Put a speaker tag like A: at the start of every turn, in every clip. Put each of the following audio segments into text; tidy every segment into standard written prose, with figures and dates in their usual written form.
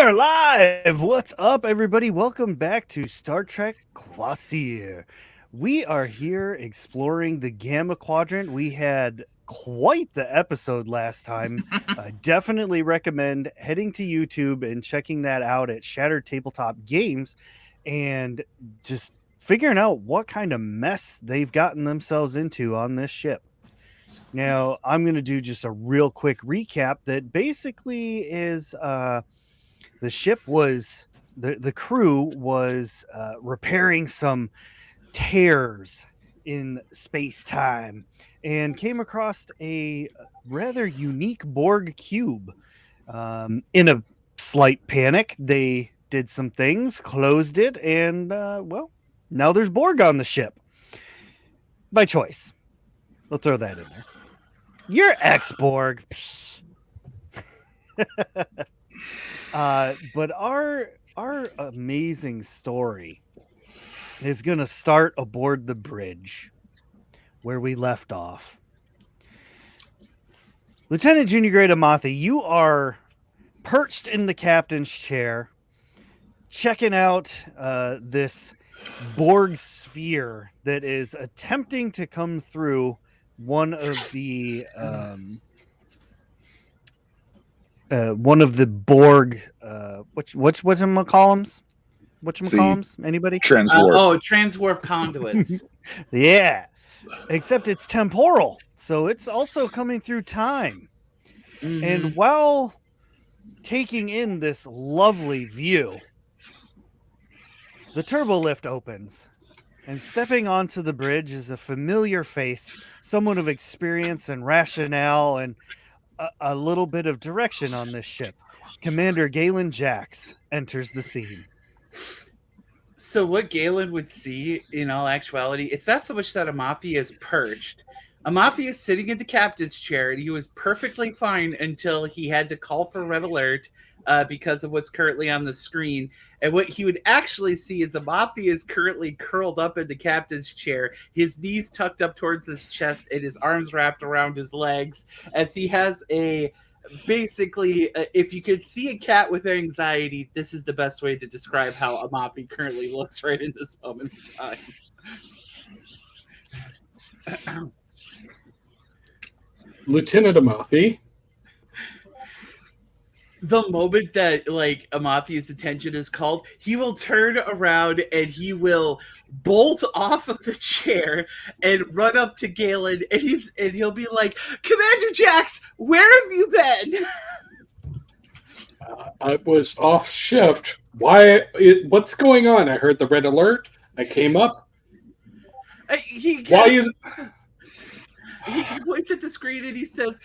A: are live! What's up, everybody? Welcome back to Star Trek Kvasir. We are here exploring the Gamma Quadrant. We had quite the episode last time. I definitely recommend heading to YouTube and checking that out at Shattered Tabletop Games and just figuring out what kind of mess they've gotten themselves into on this ship. Now, I'm going to do just a real quick recap that basically is the ship was the crew was repairing some tears in space time and came across a rather unique Borg cube. In a slight panic, they did some things, closed it, and well, now there's Borg on the ship by choice. We'll throw that in there. You're ex-Borg. But our amazing story is going to start aboard the bridge where we left off. Lieutenant Junior Grade Amathi, you are perched in the captain's chair, checking out this Borg sphere that is attempting to come through one of the Borg whatchamacallums? Anybody?
B: Transwarp.
C: Transwarp conduits.
A: Yeah. Except it's temporal, so it's also coming through time. Mm-hmm. And while taking in this lovely view, the turbo lift opens, and stepping onto the bridge is a familiar face, someone of experience and rationale and a little bit of direction on this ship. Commander Galen Jax enters the scene.
C: So what Galen would see, in all actuality, it's not so much that Amafi is perched. Amafi is sitting in the captain's chair, and he was perfectly fine until he had to call for red alert because of what's currently on the screen. And what he would actually see is Amafi is currently curled up in the captain's chair, his knees tucked up towards his chest, and his arms wrapped around his legs, as he has basically, if you could see a cat with anxiety, this is the best way to describe how Amafi currently looks right in this moment in time.
B: Lieutenant Amafi.
C: The moment that Amafi's attention is called, he will turn around and he will bolt off of the chair and run up to Galen, and he'll be like, "Commander Jax, where have you been?"
B: I was off shift. What's going on? I heard the red alert. I came up.
C: He points at the screen and he says,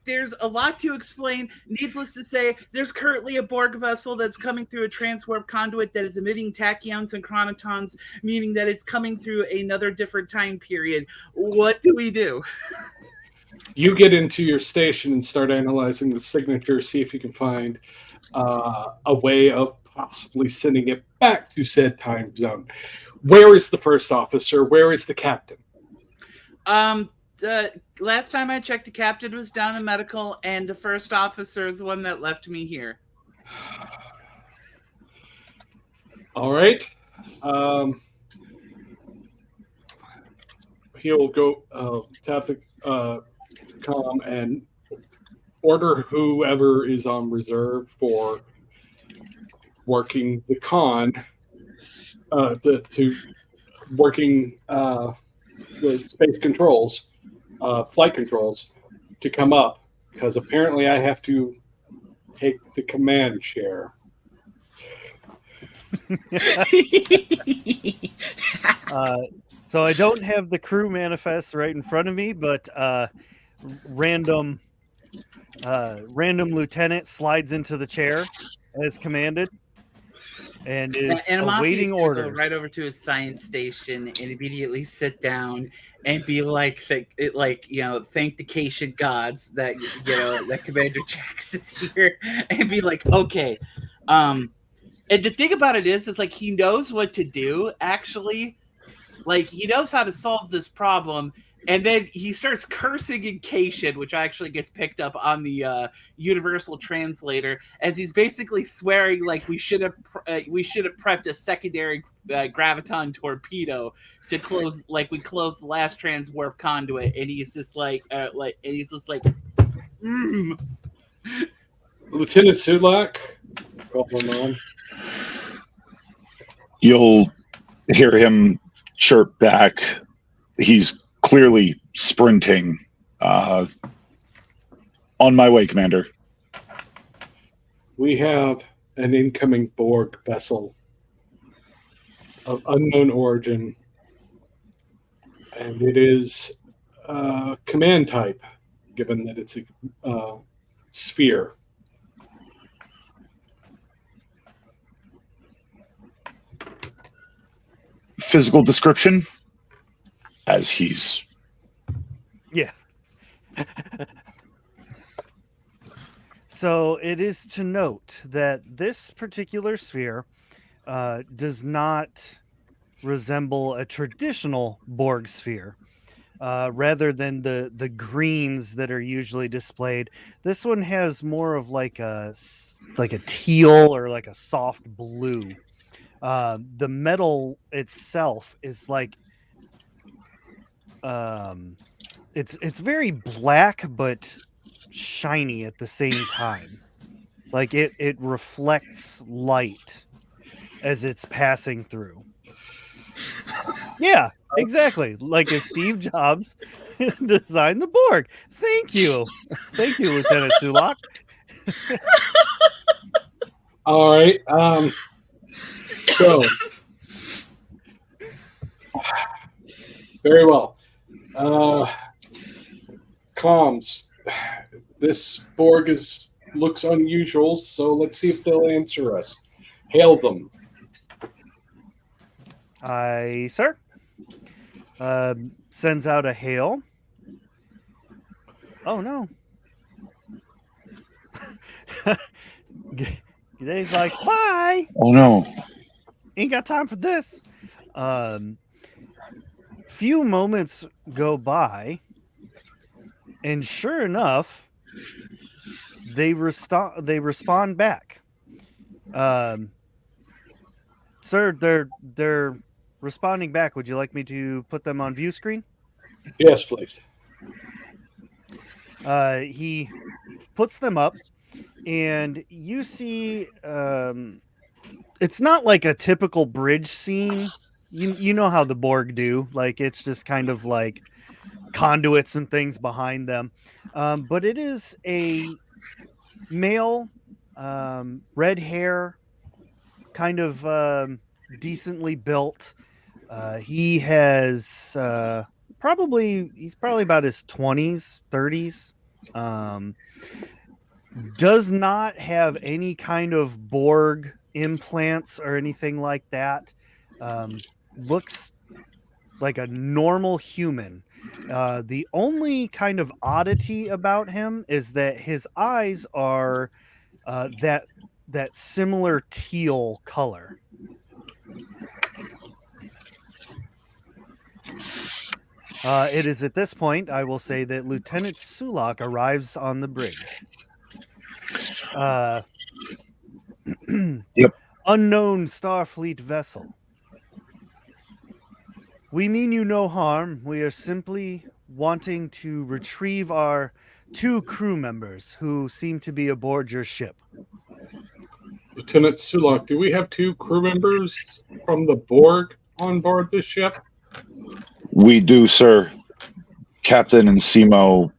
C: There's a lot to explain. Needless to say, there's currently a Borg vessel that's coming through a transwarp conduit that is emitting tachyons and chronotons, meaning that it's coming through another different time period. What do we do?
B: You get into your station and start analyzing the signature, see if you can find a way of possibly sending it back to said time zone. Where is the first officer? Where is the captain?
C: Last time I checked, the captain was down in medical, and the first officer is the one that left me here.
B: All right. He'll go tap the comm and order whoever is on reserve for working the con to working the space controls. Flight controls to come up, because apparently I have to take the command chair.
A: So I don't have the crew manifest right in front of me, but random lieutenant slides into the chair as commanded and is awaiting orders.
C: Right over to his science station and immediately sit down and be like, thank the Cation gods that that Commander Jax is here, and be like, okay. And the thing about it is like he knows what to do. Actually, like he knows how to solve this problem. And then he starts cursing in Cation, which actually gets picked up on the universal translator, as he's basically swearing like we should have prepped a secondary graviton torpedo to close, like we closed the last transwarp conduit, and he's just like mm.
B: Lieutenant Sulak, call him on.
D: You'll hear him chirp back. He's clearly sprinting. On my way, Commander.
B: We have an incoming Borg vessel of unknown origin, and it is command type, given that it's a sphere.
D: Physical description? As he's...
A: Yeah. So it is to note that this particular sphere does not resemble a traditional Borg sphere. Rather than the greens that are usually displayed, this one has more of like a teal or like a soft blue. The metal itself is like it's very black but shiny at the same time. Like it reflects light as it's passing through. Yeah, exactly. Like if Steve Jobs designed the Borg. Thank you, Lieutenant Sulak.
B: All right. So, very well. Comms. This Borg looks unusual, so let's see if they'll answer us. Hail them.
A: Aye, sir. Sends out a hail. Oh no. Today's like, bye.
D: Oh no.
A: Ain't got time for this. Few moments go by, and sure enough, they respond back. Sir, they're responding back. Would you like me to put them on view screen?
B: Yes, please.
A: He puts them up, and you see it's not like a typical bridge scene. You know how the Borg do. Like it's just kind of like conduits and things behind them. But it is a male, red hair, kind of decently built. He has he's probably about his 20s, 30s. Does not have any kind of Borg implants or anything like that. Looks like a normal human. The only kind of oddity about him is that his eyes are that similar teal color. It is at this point I will say that Lieutenant Sulak arrives on the bridge.
D: Yep.
A: Unknown Starfleet vessel. We mean you no harm. We are simply wanting to retrieve our 2 crew members who seem to be aboard your ship.
B: Lieutenant Sulak, do we have 2 crew members from the Borg on board this ship?
D: We do, sir. Captain and Simo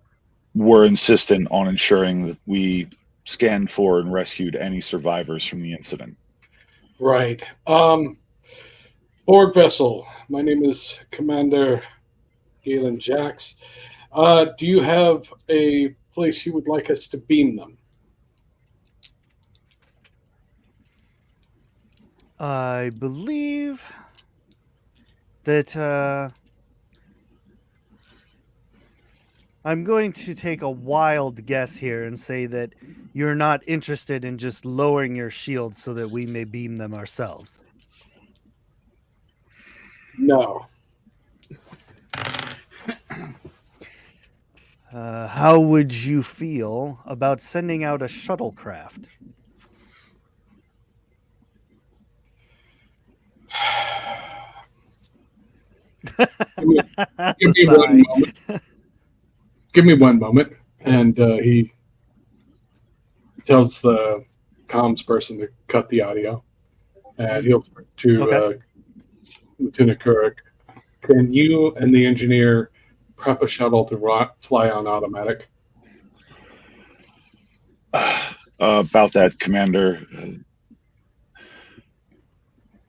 D: were insistent on ensuring that we scanned for and rescued any survivors from the incident.
B: Right. Borg vessel. My name is Commander Galen Jax. Do you have a place you would like us to beam them?
A: I believe that I'm going to take a wild guess here and say that you're not interested in just lowering your shield so that we may beam them ourselves.
B: No.
A: How would you feel about sending out a shuttlecraft?
B: Give me, give
A: The
B: me one
A: sigh.
B: moment. Give me one moment. And he tells the comms person to cut the audio. And he'll turn to
A: Okay.
B: Lieutenant Couric. Can you and the engineer prep a shuttle to fly on automatic?
D: About that, Commander.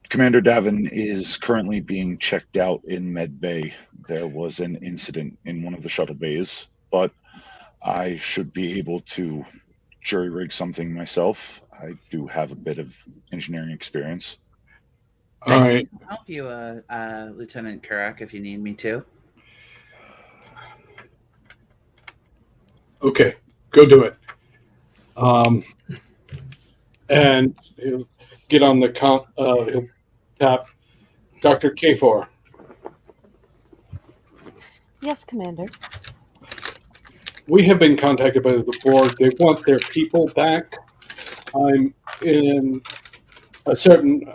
D: Commander Davin is currently being checked out in Med Bay. There was an incident in one of the shuttle bays, but I should be able to jury rig something myself. I do have a bit of engineering experience.
B: All
C: I
B: right.
C: can help you, Lieutenant Kurak, if you need me to.
B: Okay. Go do it. And he'll get on the he'll tap Dr. K4.
E: Yes, Commander.
B: We have been contacted by the board. They want their people back. I'm in a certain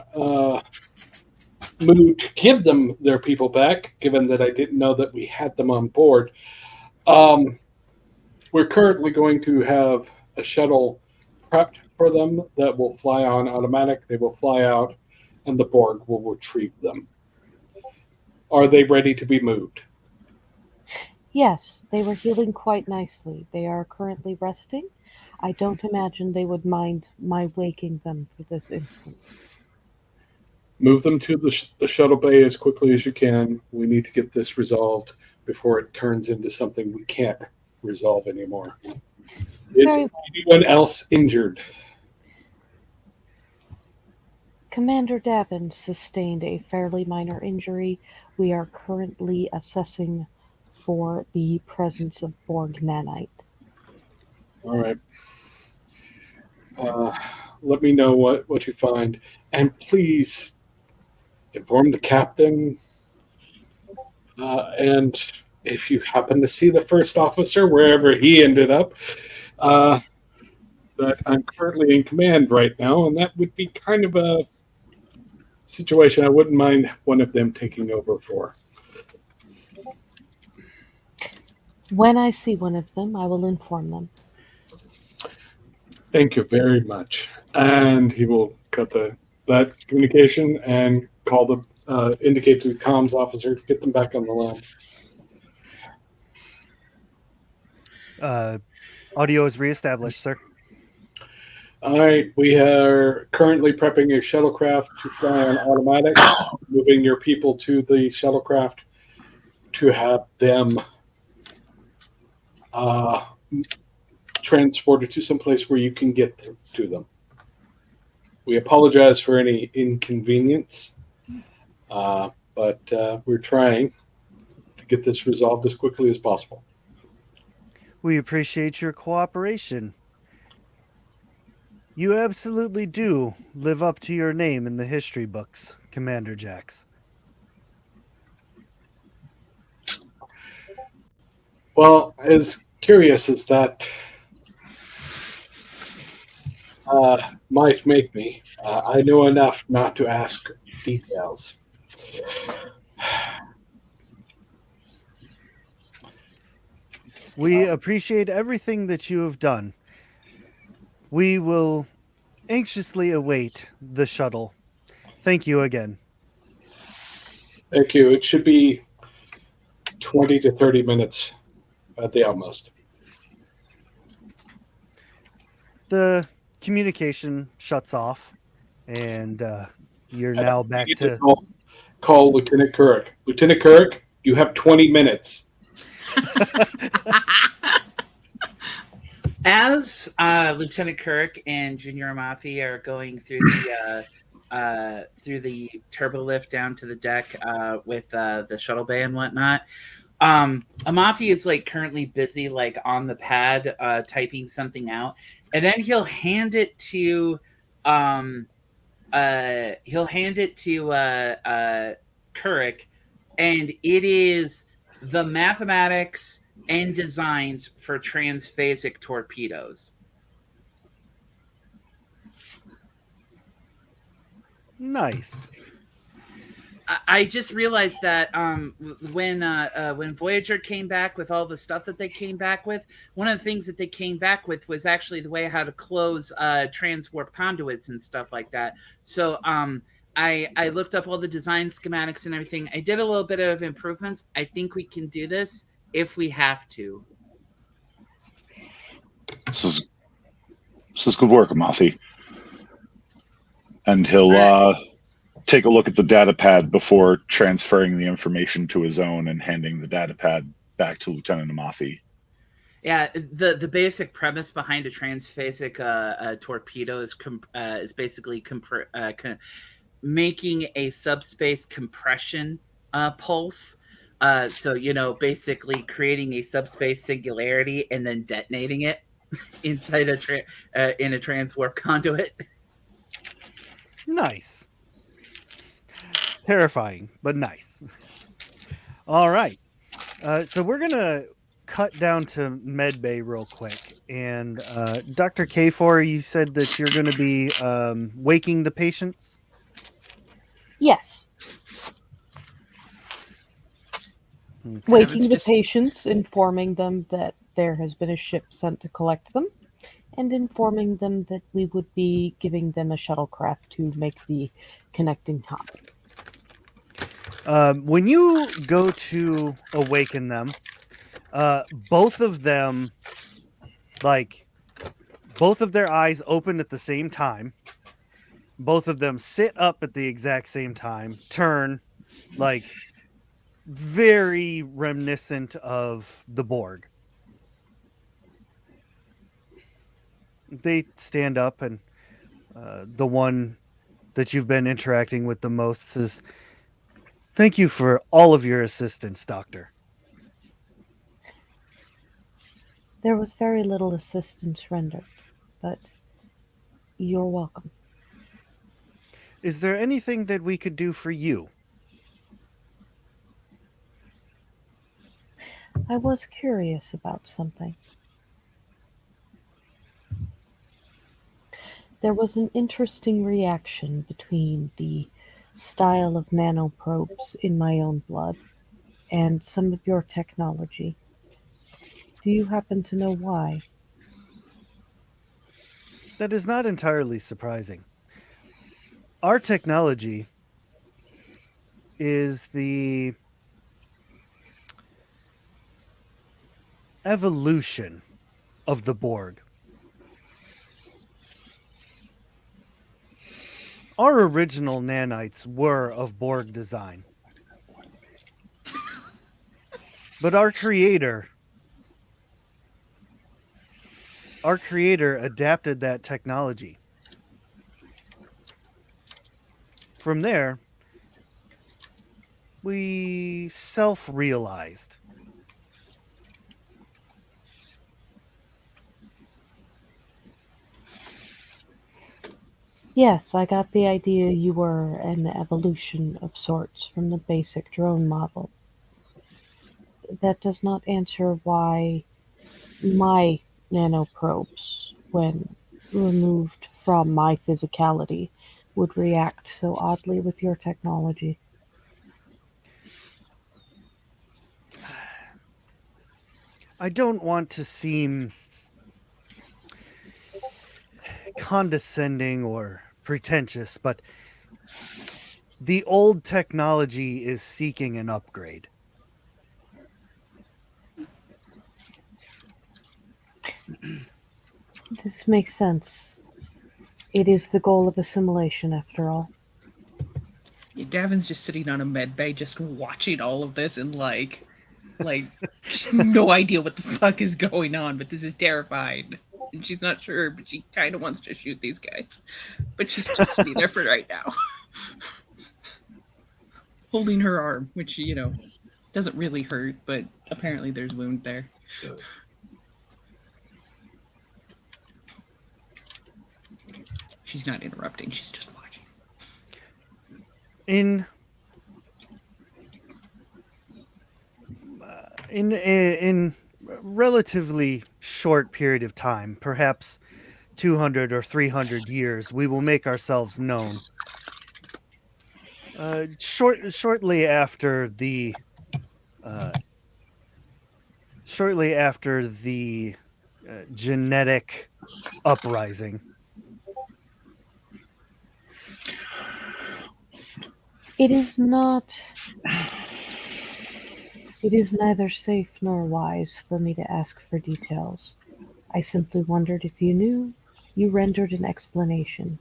B: mood to give them their people back, given that I didn't know that we had them on board. We're currently going to have a shuttle prepped for them that will fly on automatic. They will fly out, and the Borg will retrieve them. Are they ready to be moved?
E: Yes, they were healing quite nicely. They are currently resting. I don't imagine they would mind my waking them for this instance.
B: Move them to the shuttle bay as quickly as you can. We need to get this resolved before it turns into something we can't resolve anymore. Is
E: Very well.
B: anyone else injured?
E: Commander Davin sustained a fairly minor injury. We are currently assessing for the presence of Borg nanite.
B: All right. Let me know what you find. And please inform the captain. And if you happen to see the first officer, wherever he ended up, that I'm currently in command right now, and that would be kind of a situation I wouldn't mind one of them taking over for.
E: When I see one of them, I will inform them.
B: Thank you very much. And he will cut that communication and call the indicate to the comms officer to get them back on the line.
A: Audio is reestablished, sir.
B: All right, we are currently prepping a shuttlecraft to fly on automatic, moving your people to the shuttlecraft to have them transported to some place where you can get to them. We apologize for any inconvenience, but we're trying to get this resolved as quickly as possible.
A: We appreciate your cooperation. You absolutely do live up to your name in the history books, Commander Jax.
B: Well, as curious as that might make me, I know enough not to ask details.
A: We appreciate everything that you have done. We will anxiously await the shuttle. Thank you again.
B: Thank you. It should be 20 to 30 minutes at the utmost.
A: The communication shuts off, and you're
B: And
A: now
B: I
A: back
B: need
A: to...
B: call Lieutenant Couric. Lieutenant Couric, you have 20 minutes.
C: As Lieutenant Kirk and Junior Amafi are going through the turbo lift down to the deck with the shuttle bay and whatnot, Amafi is like currently busy like on the pad typing something out, and then he'll hand it to Couric, and it is the mathematics and designs for transphasic torpedoes.
A: Nice.
C: I just realized that when Voyager came back with all the stuff that they came back with, one of the things that they came back with was actually the way how to close transwarp conduits and stuff like that. So I looked up all the design schematics and everything. I did a little bit of improvements. I think we can do this if we have to.
D: This is good work, Amathi. And he'll take a look at the data pad before transferring the information to his own and handing the data pad back to Lieutenant Amathi.
C: Yeah, the basic premise behind a transphasic torpedo is basically making a subspace compression pulse. So basically creating a subspace singularity and then detonating it inside in a transwarp conduit.
A: Nice. Terrifying, but nice. All right. So we're going to cut down to medbay real quick. And Dr. K4, you said that you're going to be waking the patients?
E: Yes.
A: Okay.
E: Waking the patients, informing them that there has been a ship sent to collect them, and informing them that we would be giving them a shuttlecraft to make the connecting hop.
A: When you go to awaken them, both of them, both of their eyes open at the same time. Both of them sit up at the exact same time, turn, very reminiscent of the Borg. They stand up, and the one that you've been interacting with the most says, "Thank you for all of your assistance, Doctor."
E: There was very little assistance rendered, but you're welcome.
A: Is there anything that we could do for you?
E: I was curious about something. There was an interesting reaction between the style of nanoprobes in my own blood and some of your technology. Do you happen to know why?
A: That is not entirely surprising. Our technology is the evolution of the Borg. Our original nanites were of Borg design. But our creator adapted that technology. From there, we self-realized.
E: Yes, I got the idea you were an evolution of sorts from the basic drone model. That does not answer why my nanoprobes, when removed from my physicality, would react so oddly with your technology.
A: I don't want to seem condescending or pretentious, but the old technology is seeking an upgrade.
E: This makes sense. It is the goal of assimilation, after all.
F: Davin's just sitting on a med bay, just watching all of this and just no idea what the fuck is going on. But this is terrifying, and she's not sure, but she kind of wants to shoot these guys. But she's just sitting there for right now, holding her arm, which doesn't really hurt, but apparently there's a wound there. She's not interrupting. She's just watching.
A: In relatively short period of time, perhaps 200 or 300 years, we will make ourselves known. Shortly after the uh, genetic uprising.
E: It is not. It is neither safe nor wise for me to ask for details. I simply wondered if you knew. You rendered an explanation.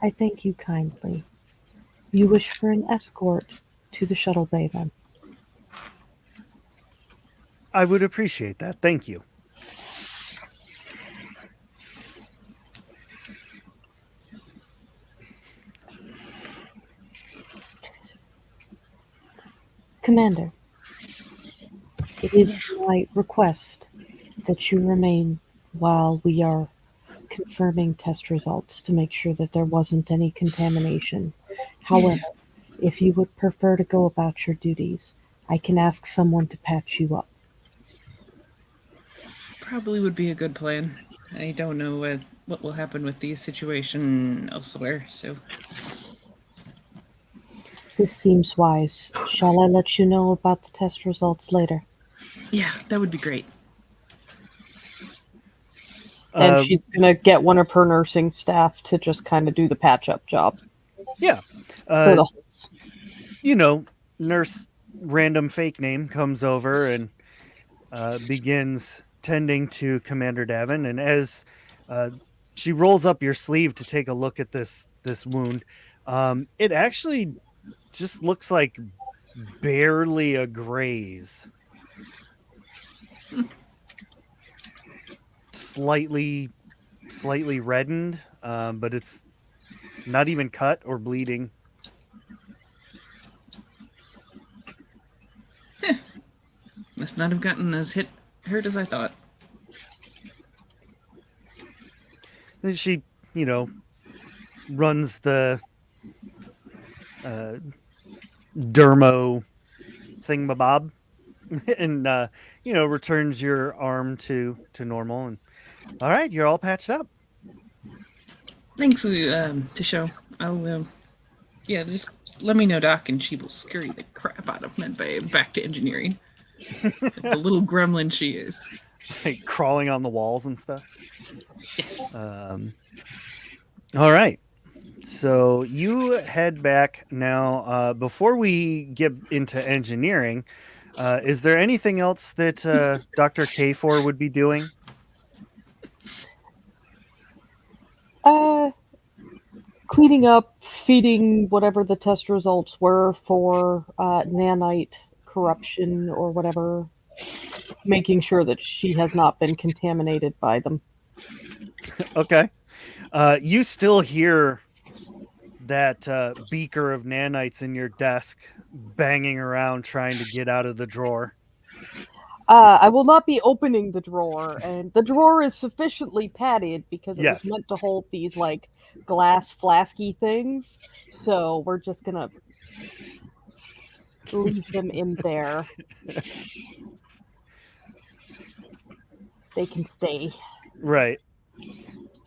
E: I thank you kindly. You wish for an escort to the shuttle bay, then?
A: I would appreciate that. Thank you.
E: Commander, it is my request that you remain while we are confirming test results to make sure that there wasn't any contamination. However, if you would prefer to go about your duties, I can ask someone to patch you up.
F: Probably would be a good plan. I don't know what will happen with the situation elsewhere, so
E: This seems wise. Shall I let you know about the test results later?
F: yeah, that would be great.
E: And she's gonna get one of her nursing staff to just kind of do the patch-up job.
A: Yeah.
E: For the holes.
A: You know, nurse random fake name comes over and begins tending to Commander Davin, and as she rolls up your sleeve to take a look at this wound, it actually just looks like barely a graze. Slightly reddened, but it's not even cut or bleeding.
F: Must not have gotten as hurt as I thought.
A: She, runs the dermo thingamabob and returns your arm to normal. And all right, you're all patched up.
F: Thanks to show. I'll just let me know, Doc, and she will scurry the crap out of Medbay back to engineering. The little gremlin she is.
A: Like crawling on the walls and stuff.
F: Yes.
A: All right. So you head back now. Before we get into engineering, is there anything else that Dr. K4 would be doing?
E: Cleaning up, feeding whatever the test results were for nanite corruption or whatever, making sure that she has not been contaminated by them.
A: Okay. You still hear that beaker of nanites in your desk banging around trying to get out of the drawer.
E: I will not be opening the drawer, and the drawer is sufficiently padded because it was meant to hold these like glass flasky things. So we're just gonna leave them in there. They can stay.
A: Right.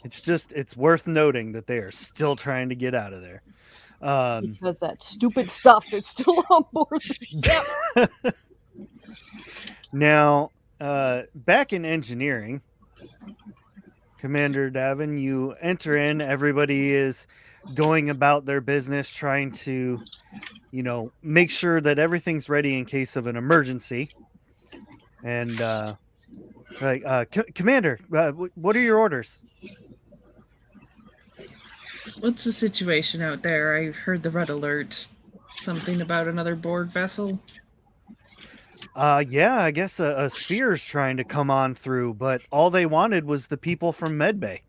A: It's worth noting that they are still trying to get out of there.
E: Because that stupid stuff is still on board the ship.
A: Now, back in engineering, Commander Davin, you enter in. Everybody is going about their business, trying to, make sure that everything's ready in case of an emergency. And Commander, what are your orders?
F: What's the situation out there? I heard the red alert. Something about another Borg vessel?
A: Yeah, I guess a sphere's trying to come on through, but all they wanted was the people from Medbay.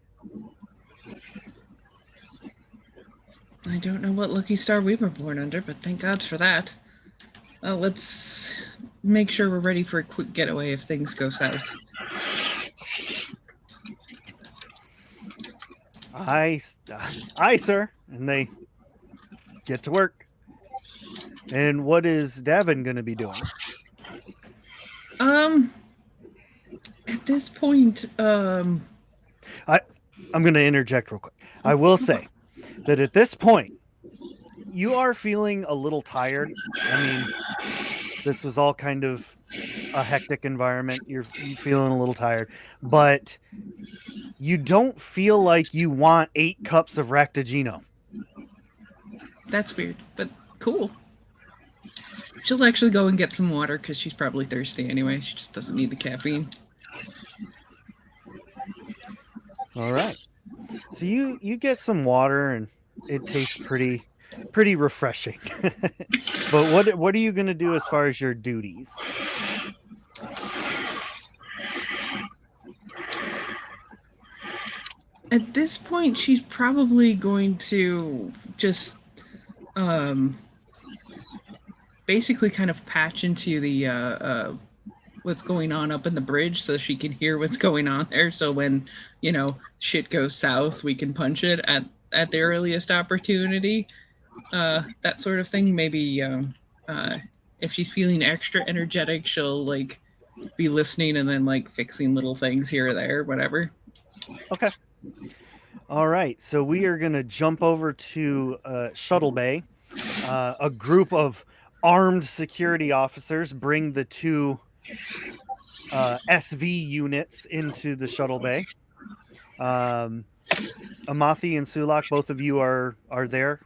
F: I don't know what lucky star we were born under, but thank God for that. Let's make sure we're ready for a quick getaway if things go south.
A: Aye, sir. And they get to work. And what is Davin going to be doing?
F: At this point,
A: I'm going to interject real quick. I will say that at this point, you are feeling a little tired. I mean, this was all kind of a hectic environment. You feeling a little tired, but you don't feel like you want 8 cups of Ractigino.
F: that's weird, but cool. She'll actually go and get some water because she's probably thirsty anyway. She just doesn't need the caffeine.
A: All right. So you get some water and it tastes pretty refreshing. But what are you going to do as far as your duties?
F: At this point, she's probably going to just basically kind of patch into the what's going on up in the bridge so she can hear what's going on there. So when, shit goes south, we can punch it at the earliest opportunity. That sort of thing. Maybe if she's feeling extra energetic, she'll be listening and then fixing little things here or there, whatever.
A: Okay. All right. So we are going to jump over to Shuttle Bay. A group of armed security officers bring the 2 SV units into the Shuttle Bay. Amathi and Sulak, both of you are there.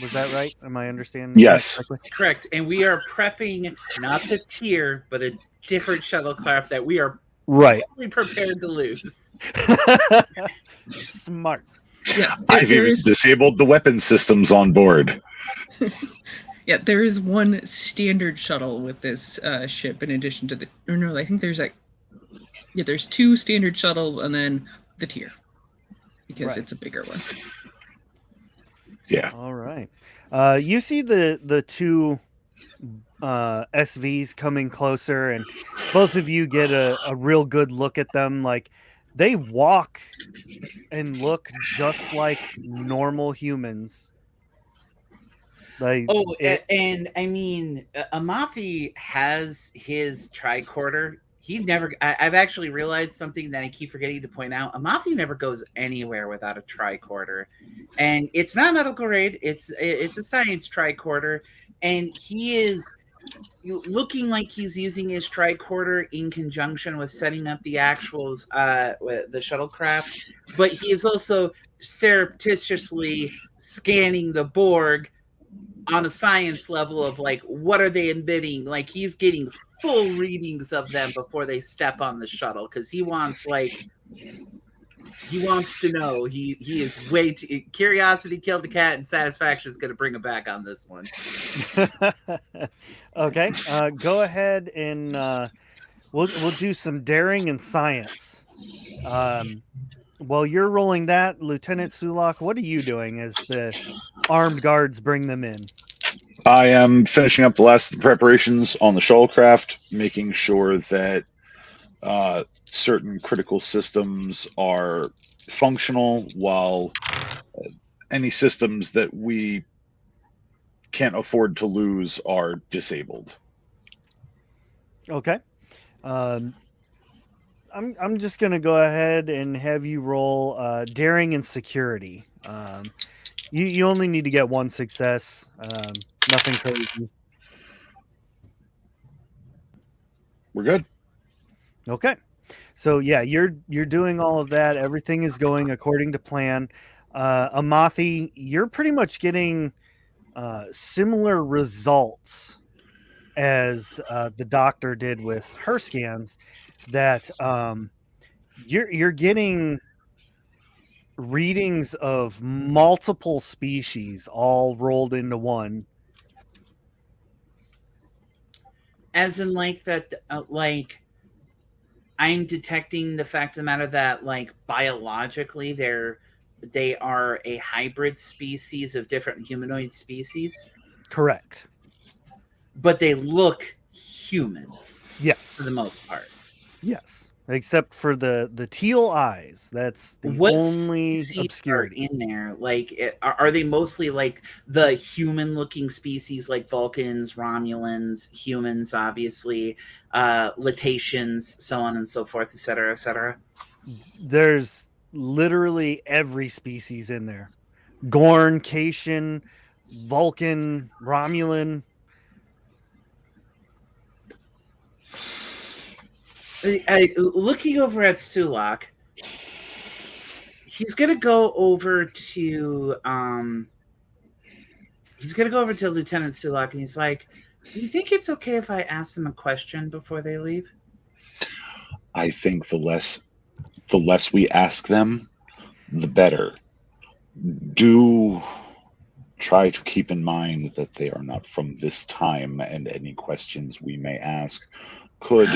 A: Was that right? Am I understanding?
D: Yes.
A: That correctly?
C: Correct. And we are prepping not the tier, but a different shuttlecraft that we are fully prepared to lose.
A: Smart.
F: Yeah,
D: I've even disabled the weapon systems on board.
F: Yeah, there is one standard shuttle with this ship in addition to I think there's there's 2 standard shuttles and then the tier because it's a bigger one.
D: Yeah.
A: All right. You see the 2 SVs coming closer, and both of you get a real good look at them. They walk and look just like normal humans.
C: And I mean, Amafi has his tricorder. I've actually realized something that I keep forgetting to point out. Amafi never goes anywhere without a tricorder, and it's not medical grade. It's a science tricorder, and he is looking like he's using his tricorder in conjunction with setting up the actuals, with the shuttlecraft. But he is also surreptitiously scanning the Borg on a science level of what are they emitting. He's getting full readings of them before they step on the shuttle because he wants to know. He is way too. Curiosity killed the cat, and satisfaction is going to bring him back on this one.
A: Okay, go ahead and we'll do some daring and science. While you're rolling that, Lieutenant Sulak, what are you doing as the armed guards bring them in?
D: I am finishing up the last of the preparations on the shuttlecraft, making sure that certain critical systems are functional, while any systems that we can't afford to lose are disabled.
A: Okay. I'm just gonna go ahead and have you roll daring and security. You only need to get 1 success. Nothing crazy.
D: We're good.
A: Okay. So yeah, you're doing all of that. Everything is going according to plan. Amathi, you're pretty much getting similar results as the doctor did with her scans. That you're getting readings of multiple species all rolled into one.
C: As in that, I'm detecting the fact of the matter that biologically they are a hybrid species of different humanoid species.
A: Correct.
C: But they look human.
A: Yes.
C: For the most part.
A: Yes. except for the teal eyes. That's the
C: What
A: only
C: species are
A: obscurity.
C: in there? Like, are they mostly like the human-looking species, like Vulcans, Romulans, humans, obviously, Latations, so on and so forth, etc., etc.?
A: There's literally every species in there. Gorn, Cation, Vulcan, Romulan.
C: Looking over at Sulak, he's gonna go over to Lieutenant Sulak, and he's like, "Do you think it's okay if I ask them a question before they leave?"
D: I think the less we ask them, the better. Do try to keep in mind that they are not from this time, and any questions we may ask could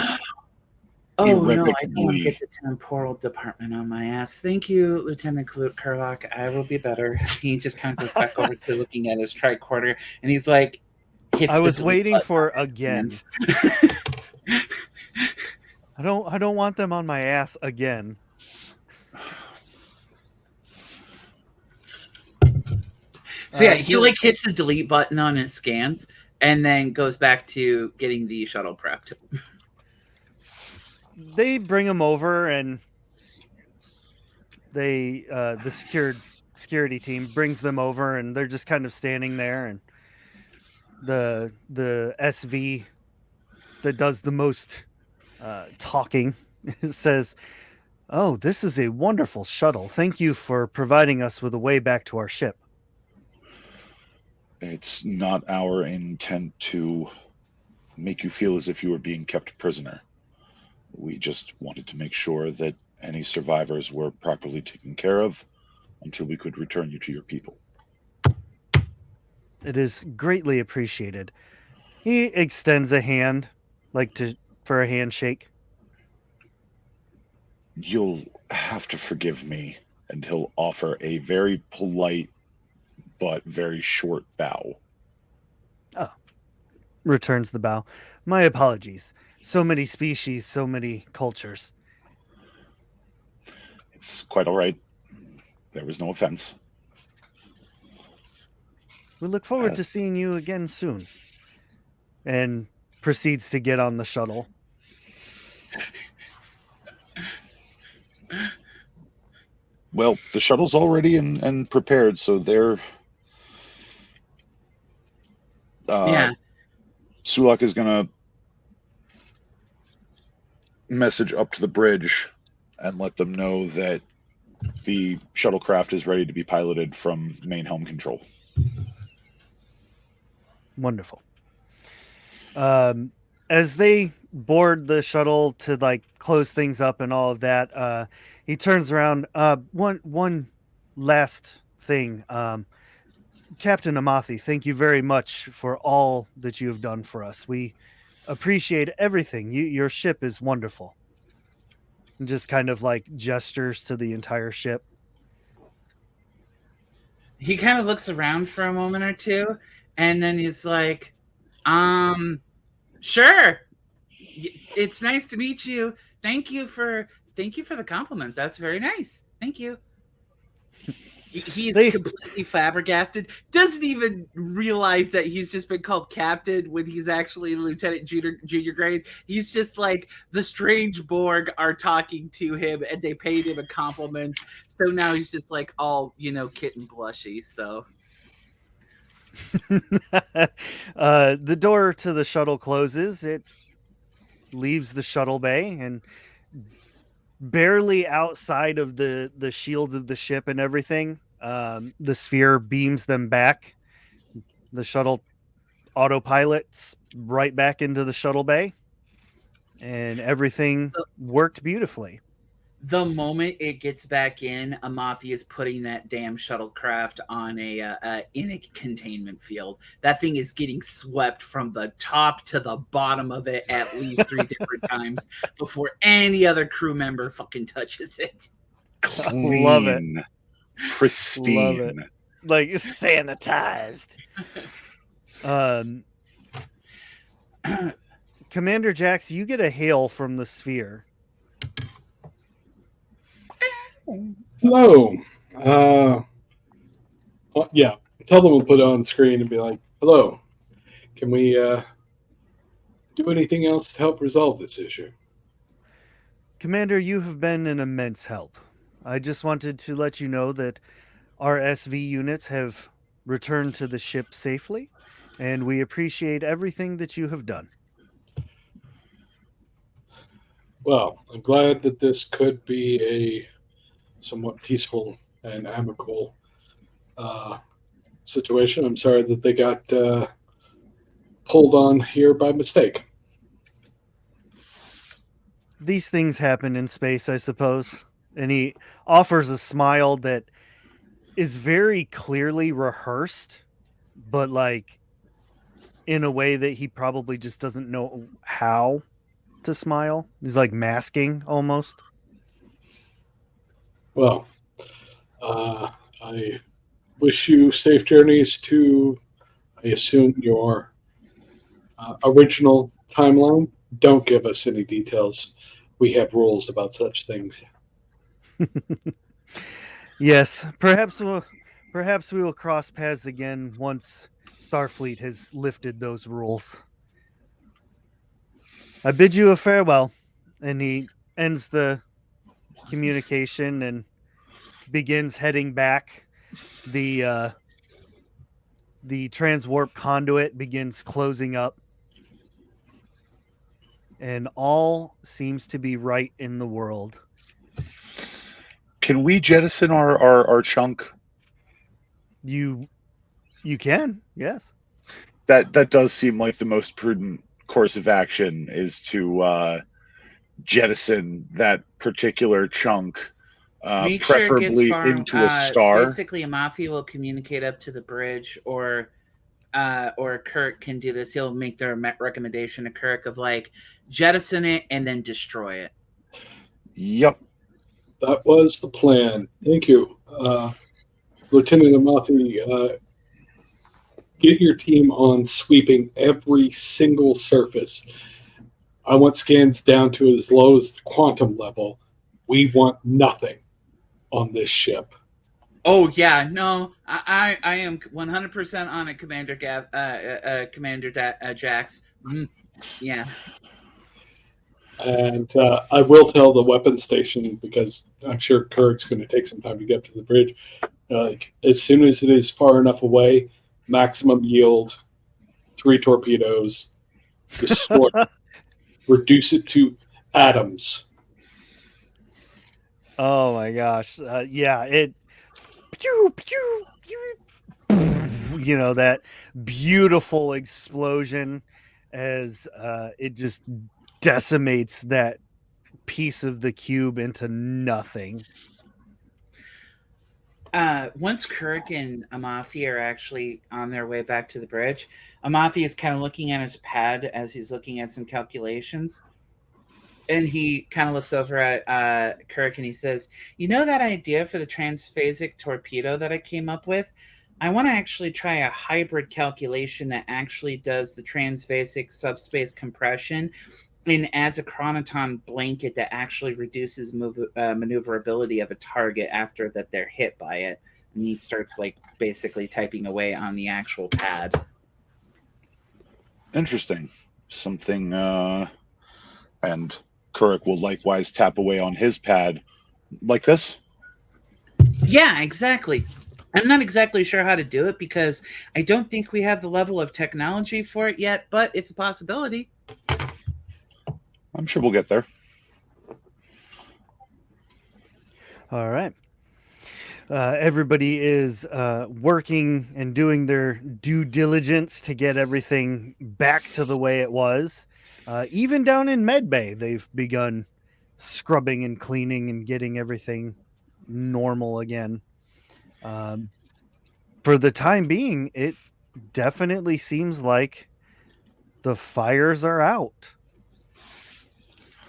C: Oh no, I don't want to get
D: irrevocably.
C: the temporal department on my ass. Thank you, Lieutenant Kurlock. I will be better. He just kind of goes back over to looking at his tricorder, and he's like, hits
A: I
C: the
A: was
C: delete
A: waiting
C: button
A: for
C: on his
A: again.
C: hands.
A: I don't want them on my ass again.
C: So yeah, he like hits the delete button on his scans, and then goes back to getting the shuttle prepped.
A: They bring him over, and they the security team brings them over, and they're just kind of standing there, and the SV that does the most talking says, "Oh, this is a wonderful shuttle. Thank you for providing us with a way back to our ship."
D: It's not our intent to make you feel as if you were being kept prisoner. We just wanted to make sure that any survivors were properly taken care of until we could return you to your people.
A: It is greatly appreciated. He extends a hand, like for a handshake.
D: You'll have to forgive me, and he'll offer a very polite but very short bow.
A: Oh, returns the bow. My apologies. So many species, so many cultures.
D: It's quite all right. There was no offense.
A: We look forward
D: Uh,
A: to seeing you again soon. And proceeds to get on the shuttle.
D: well, the shuttle's already and prepared, so they're.
C: Yeah.
D: Sulak is going to message up to the bridge and let them know that the shuttlecraft is ready to be piloted from main helm control.
A: Wonderful. As they board the shuttle to like close things up and all of that, he turns around. One last thing. Captain Amathi, thank you very much for all that you have done for us. We appreciate everything. Your ship is wonderful. And just kind of like gestures to the entire ship.
C: He kind of looks around for a moment or two, and then he's like, sure. It's nice to meet you. Thank you for the compliment. That's very nice. Thank you." He's completely flabbergasted. Doesn't even realize that he's just been called captain when he's actually lieutenant junior grade. He's just like the strange Borg are talking to him, and they paid him a compliment. So now he's just like all kitten blushy. So
A: the door to the shuttle closes. It leaves the shuttle bay, and barely outside of the shields of the ship and everything, the sphere beams them back. The shuttle autopilots right back into the shuttle bay, and everything worked beautifully.
C: the moment it gets back in, Amathi is putting that damn shuttlecraft on in a containment field. That thing is getting swept from the top to the bottom of it at least 3 different times before any other crew member fucking touches it.
D: Clean.
A: Love it.
D: Pristine.
A: Love it. Like sanitized. Commander Jax, you get a hail from the sphere.
B: Hello. Yeah. Tell them we'll put it on screen and be like, "Hello. Can we do anything else to help resolve this issue?"
A: Commander, you have been an immense help. I just wanted to let you know that our SV units have returned to the ship safely, and we appreciate everything that you have done.
B: Well, I'm glad that this could be a somewhat peaceful and amicable uh, situation. I'm sorry that they got pulled on here by mistake.
A: These things happen in space, I suppose. And he offers a smile that is very clearly rehearsed, but like in a way that he probably just doesn't know how to smile. He's like masking almost.
B: Well, I wish you safe journeys to, I assume, your original timeline. Don't give us any details. We have rules about such things.
A: Yes, perhaps we will cross paths again once Starfleet has lifted those rules. I bid you a farewell. And he ends the communication and begins heading back. The transwarp conduit begins closing up, and all seems to be right in the world.
D: Can we jettison our chunk?
A: You can, yes.
D: That does seem like the most prudent course of action is to jettison that particular chunk,
C: Make sure it gets
D: preferably
C: far.
D: into a star.
C: Basically, a mafia will communicate up to the bridge, or Kirk can do this. He'll make their recommendation to Kirk of like jettison it and then destroy it.
D: Yep.
B: That was the plan. Thank you. Lieutenant Amathi, get your team on sweeping every single surface. I want scans down to as low as the quantum level. We want nothing on this ship.
C: Oh yeah, no, I am 100% on it, Commander Jax. Yeah.
B: And I will tell the weapons station, because I'm sure Kirk's going to take some time to get to the bridge. As soon as it is far enough away, maximum yield, 3 torpedoes, destroy, reduce it to atoms.
A: Oh my gosh. Yeah, it pew, pew, pew, you know, that beautiful explosion as it just decimates that piece of the cube into nothing.
C: Once Kirk and Amafi are actually on their way back to the bridge, Amafi is kind of looking at his pad as he's looking at some calculations. And he kind of looks over at Kirk and he says, "You know that idea for the transphasic torpedo that I came up with? I want to actually try a hybrid calculation that actually does the transphasic subspace compression and as a chronoton blanket that actually reduces maneuverability of a target after that they're hit by it." And he starts like basically typing away on the actual pad.
D: Interesting. Something, and Kirk will likewise tap away on his pad like this.
C: Yeah, exactly. I'm not exactly sure how to do it because I don't think we have the level of technology for it yet, but it's a possibility.
D: I'm sure we'll get there.
A: All right. Everybody is working and doing their due diligence to get everything back to the way it was. Even down in Medbay, they've begun scrubbing and cleaning and getting everything normal again. For the time being, it definitely seems like the fires are out.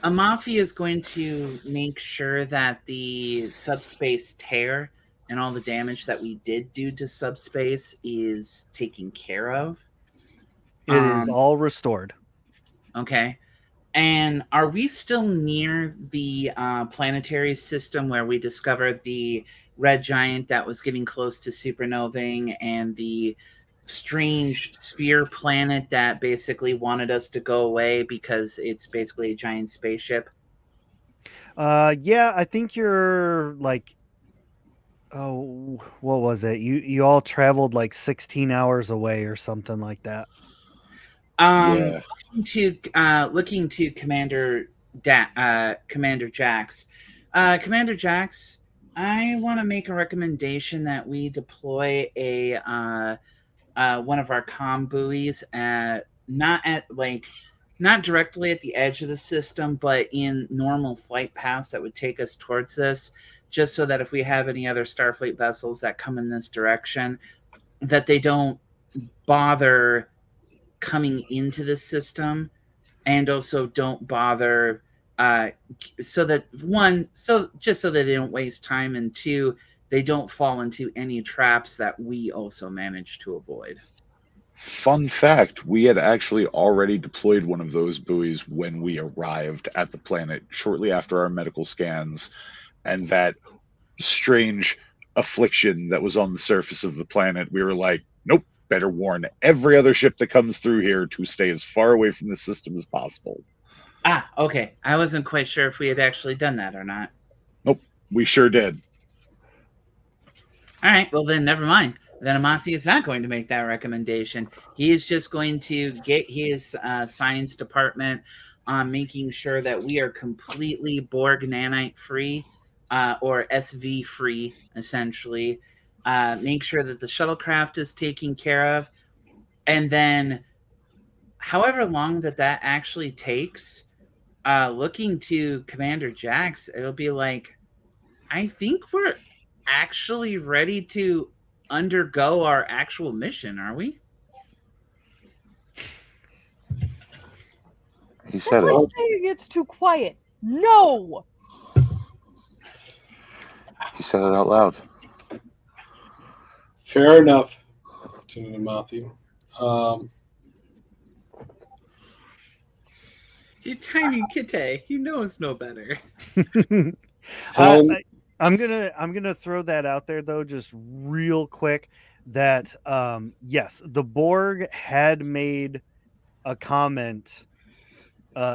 C: Amafi is going to make sure that the subspace tear and all the damage that we did do to subspace is taken care of.
A: It is all restored.
C: Okay. And are we still near the planetary system where we discovered the red giant that was getting close to supernovaing and the strange sphere planet that basically wanted us to go away because it's basically a giant spaceship?
A: Yeah, I think you're like, oh, what was it? You all traveled like 16 hours away or something like that.
D: Yeah.
C: Looking to Commander Jax. Commander Jax, I want to make a recommendation that we deploy a one of our comm buoys, not directly at the edge of the system, but in normal flight paths that would take us towards this, just so that if we have any other Starfleet vessels that come in this direction, that they don't bother coming into the system, and also don't bother so that one, so just so that they don't waste time, and two, they don't fall into any traps that we also manage to avoid.
D: Fun fact, we had actually already deployed one of those buoys when we arrived at the planet shortly after our medical scans, and that strange affliction that was on the surface of the planet, we were like, nope, better warn every other ship that comes through here to stay as far away from the system as possible.
C: Ah, okay. I wasn't quite sure if we had actually done that or not.
D: Nope, we sure did.
C: All right, well then never mind. Then Amathi is not going to make that recommendation. He is just going to get his science department on making sure that we are completely Borg nanite free, or SV free, essentially. Make sure that the shuttlecraft is taken care of, and then, however long that actually takes, looking to Commander Jax, it'll be like, I think we're actually ready to undergo our actual mission, are we?
D: He said
G: That's
D: it.
G: like saying it's too quiet. No!
D: He said it out loud.
B: Fair enough, Lieutenant Matthew.
C: You tiny kitty, he knows no better.
A: I'm gonna throw that out there though, just real quick. That yes, the Borg had made a comment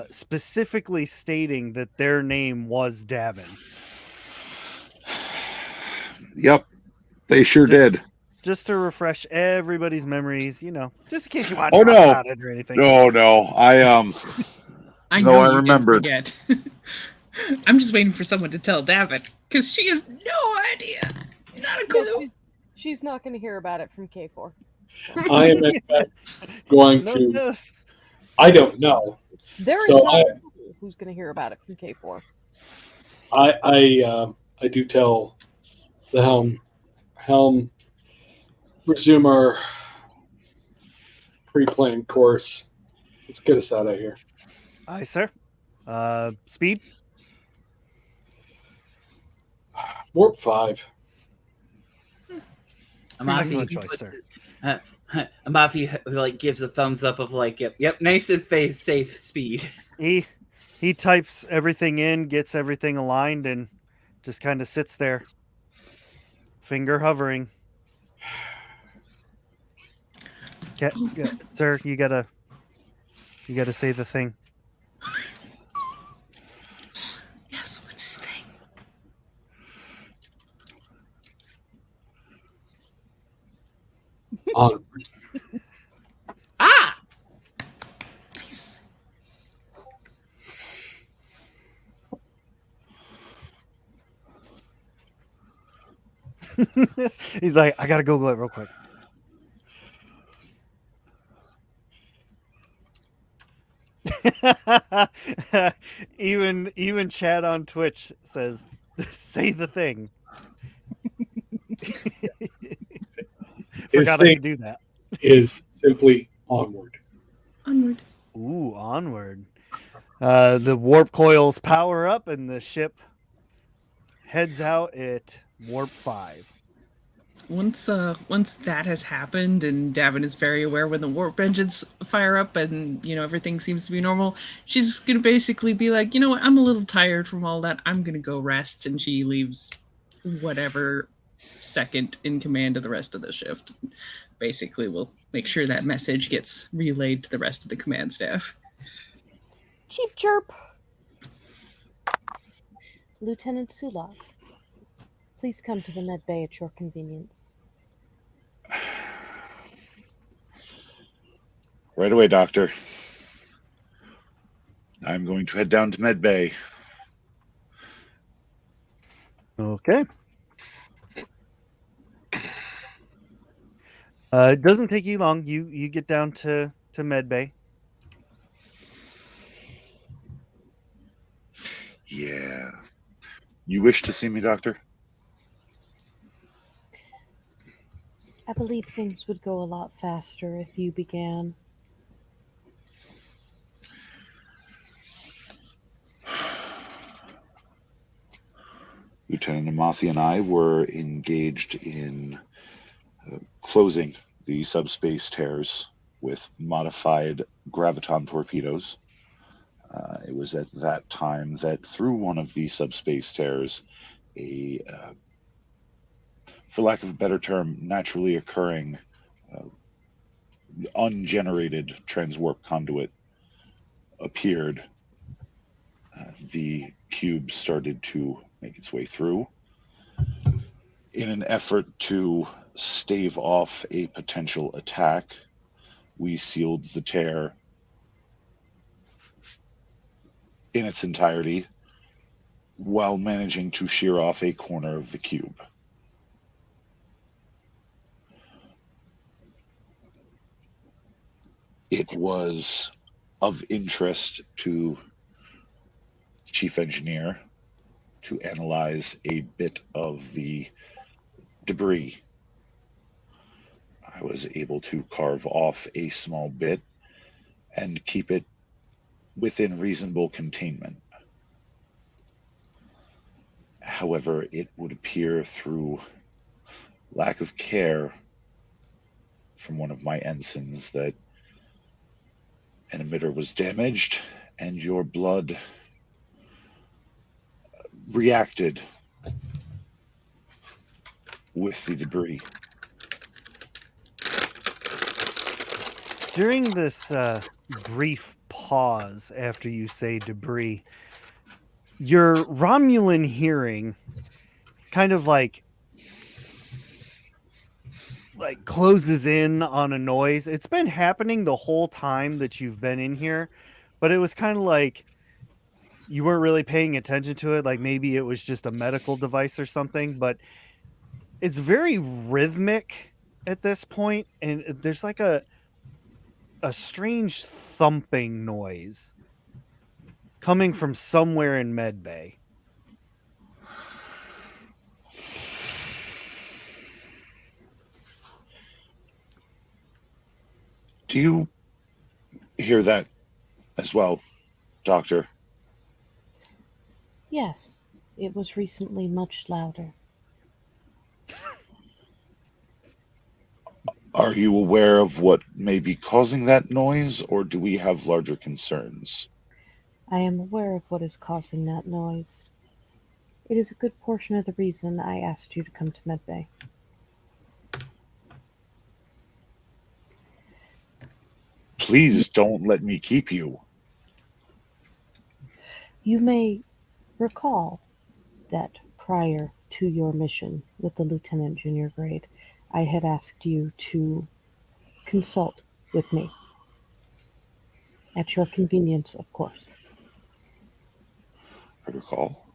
A: specifically stating that their name was Davin.
D: Yep, they sure did.
A: Just to refresh everybody's memories, just in case you want
D: Oh,
A: to talk
D: no.
A: about it or anything.
D: No, I
F: I
D: No,
F: know
D: I
F: you
D: remembered.
F: didn't forget. I'm just waiting for someone to tell Davin, because she has no idea. Not a
G: No,
F: clue.
G: she's not going to hear about it from K4.
B: I am in fact going
A: No,
B: to.
A: no.
B: I don't know.
G: There is
B: So
G: not a soul who's going to hear about it from K4.
B: I do tell the helm resume our pre-planned course. Let's get us out of here.
A: Aye, sir. Speed.
B: Warp 5.
A: Excellent choice, sir.
C: Amafi gives a thumbs up of yep, nice and safe speed.
A: He types everything in, gets everything aligned, and just kind of sits there, finger hovering. Sir, you gotta say the thing.
F: Yes, what's his thing?
B: Onward.
C: Ah!
F: Nice.
A: He's like, I gotta Google it real quick. even Chad on Twitch says, "Say the thing."
B: His
A: Forgot I
B: thing
A: could do that.
B: is simply onward.
F: Onward.
A: Ooh, onward. The warp coils power up, and the ship heads out at warp 5.
F: once that has happened and Davin is very aware when the warp engines fire up and everything seems to be normal, she's gonna basically be like, you know what, I'm a little tired from all that. I'm gonna go rest, and she leaves whatever second in command of the rest of the shift. Basically, we'll make sure that message gets relayed to the rest of the command staff.
G: Cheap chirp.
E: Lieutenant Sulak, please come to the med bay at your convenience.
D: Right away, Doctor. I'm going to head down to Med Bay.
A: Okay. It doesn't take you long. You get down to Med Bay.
D: Yeah. You wish to see me, Doctor?
E: I believe things would go a lot faster if you began.
D: Lieutenant Amathi and I were engaged in closing the subspace tears with modified graviton torpedoes. It was at that time that through one of the subspace tears, for lack of a better term, naturally occurring ungenerated transwarp conduit appeared. The cube started to make its way through. In an effort to stave off a potential attack, we sealed the tear in its entirety while managing to shear off a corner of the cube. It was of interest to Chief Engineer to analyze a bit of the debris. I was able to carve off a small bit and keep it within reasonable containment. However, it would appear through lack of care from one of my ensigns that an emitter was damaged and your blood reacted with the debris.
A: During this brief pause after you say debris, your Romulan hearing kind of like closes in on a noise. It's been happening the whole time that you've been in here, but it was kind of like you weren't really paying attention to it. Like maybe it was just a medical device or something, but it's very rhythmic at this point, and there's like a strange thumping noise coming from somewhere in Med Bay.
D: Do you hear that as well, Doctor?
E: Yes, it was recently much louder.
D: Are you aware of what may be causing that noise, or do we have larger concerns?
E: I am aware of what is causing that noise. It is a good portion of the reason I asked you to come to Med Bay.
D: Please don't let me keep you.
E: You may recall that prior to your mission with the Lieutenant Junior grade, I had asked you to consult with me. At your convenience, of course.
D: I recall.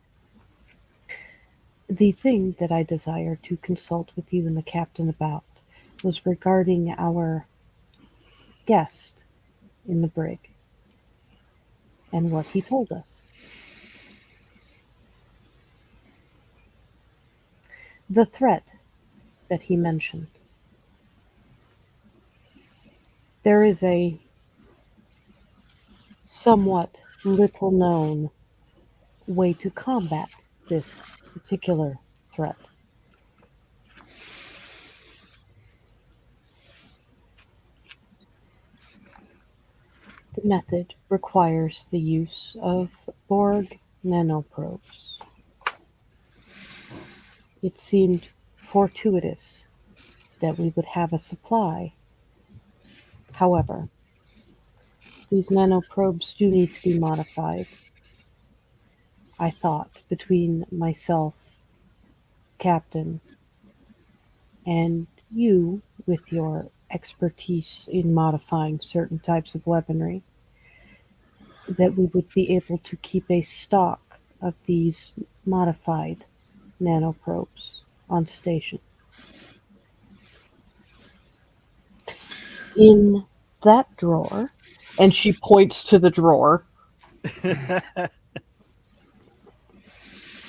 E: The thing that I desired to consult with you and the captain about was regarding our guest in the brig and what he told us. The threat that he mentioned. There is a somewhat little known way to combat this particular threat. The method requires the use of Borg nanoprobes. It seemed fortuitous that we would have a supply. However, these nanoprobes do need to be modified. I thought between myself, Captain, and you, with your expertise in modifying certain types of weaponry, that we would be able to keep a stock of these modified nanoprobes on station. In that drawer, and she points to the drawer,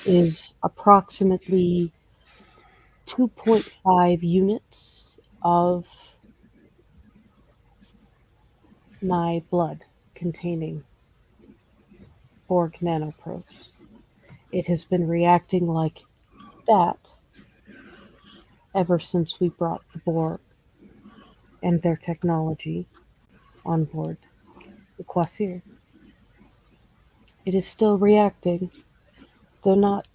E: is approximately 2.5 units of my blood containing Borg nanoprobes. It has been reacting like that ever since we brought the Borg and their technology on board the Kvasir. It is still reacting, though not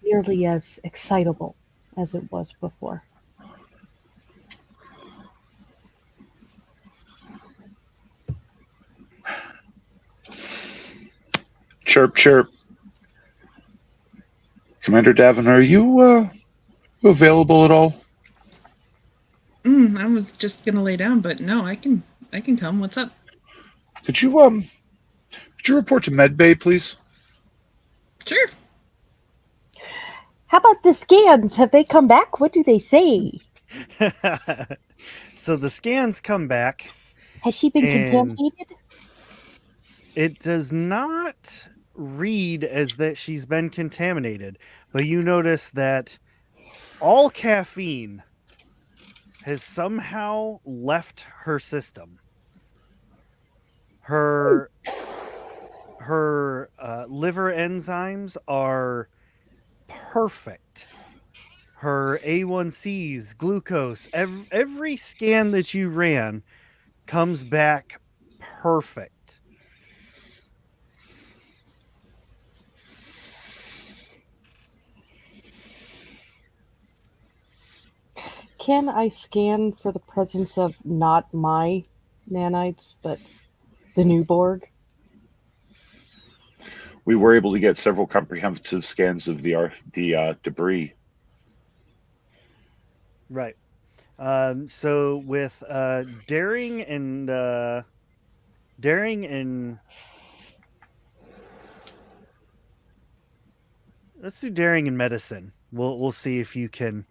E: nearly as excitable as it was before.
D: Chirp, chirp. Commander Davin, are you available at all?
F: I was just gonna lay down, but no, I can come. What's up?
D: Could you report to Medbay, please?
F: Sure.
G: How about the scans? Have they come back? What do they say?
A: So the scans come back.
G: Has she been
A: And-
G: contaminated?
A: It does not read as that she's been contaminated, but you notice that all caffeine has somehow left her system. Her liver enzymes are perfect. Her A1Cs, glucose, every scan that you ran comes back perfect.
E: Can I scan for the presence of not my nanites, but the new Borg?
D: We were able to get several comprehensive scans of the debris.
A: Right. So with daring and let's do daring and medicine. We'll see if you can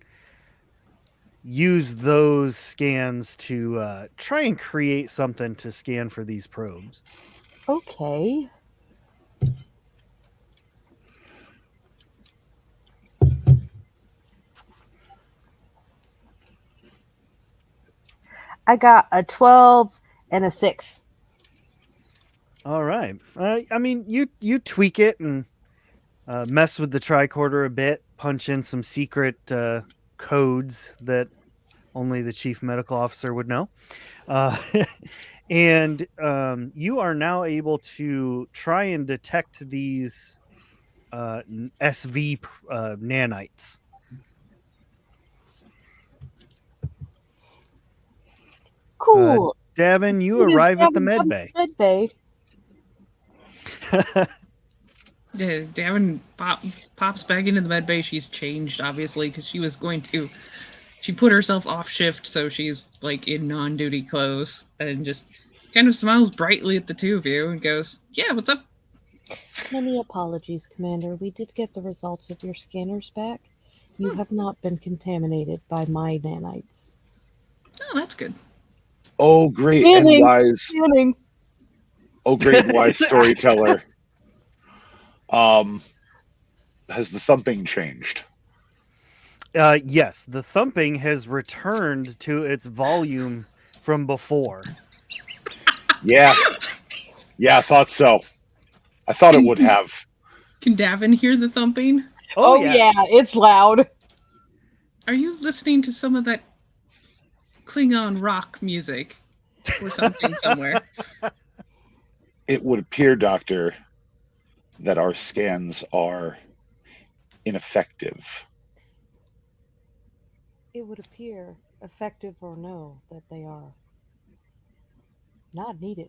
A: use those scans to try and create something to scan for these probes.
E: Okay.
G: I got a 12 and a 6.
A: All right. I mean, you tweak it and mess with the tricorder a bit, punch in some secret codes that only the chief medical officer would know. And you are now able to try and detect these SV nanites.
G: Cool.
A: Davin, you arrive at the med bay.
G: Med bay.
F: Yeah, Davin pops back into the med bay. She's changed, obviously, because she put herself off shift, so she's like in non-duty clothes, and just kind of smiles brightly at the two of you and goes, "Yeah, what's up?"
E: Many apologies, Commander. We did get the results of your scanners back. You have not been contaminated by my nanites.
F: Oh, that's good.
D: Oh, great
G: Scanning.
D: and wise.
G: Scanning.
D: Oh, great and wise storyteller. Has the thumping changed?
A: Yes, the thumping has returned to its volume from before.
D: Yeah. Yeah, I thought so. I thought it would have.
F: Can Davin hear the thumping?
G: Oh, yeah, it's loud.
F: Are you listening to some of that Klingon rock music or something somewhere?
D: It would appear, Doctor, that our scans are ineffective.
E: It would appear, effective or no, that they are not needed.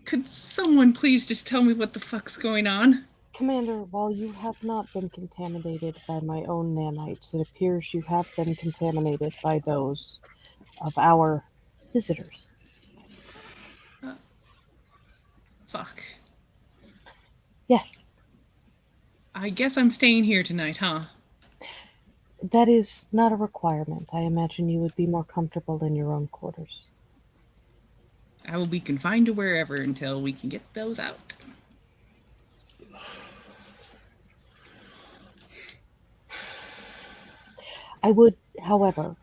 F: Could someone please just tell me what the fuck's going on?
E: Commander, while you have not been contaminated by my own nanites, it appears you have been contaminated by those of our visitors.
F: Fuck.
E: Yes,
F: I guess I'm staying here tonight, huh?
E: that is not a requirement. I imagine you would be more comfortable in your own quarters.
F: I will be confined to wherever until we can get those out.
E: I would, however,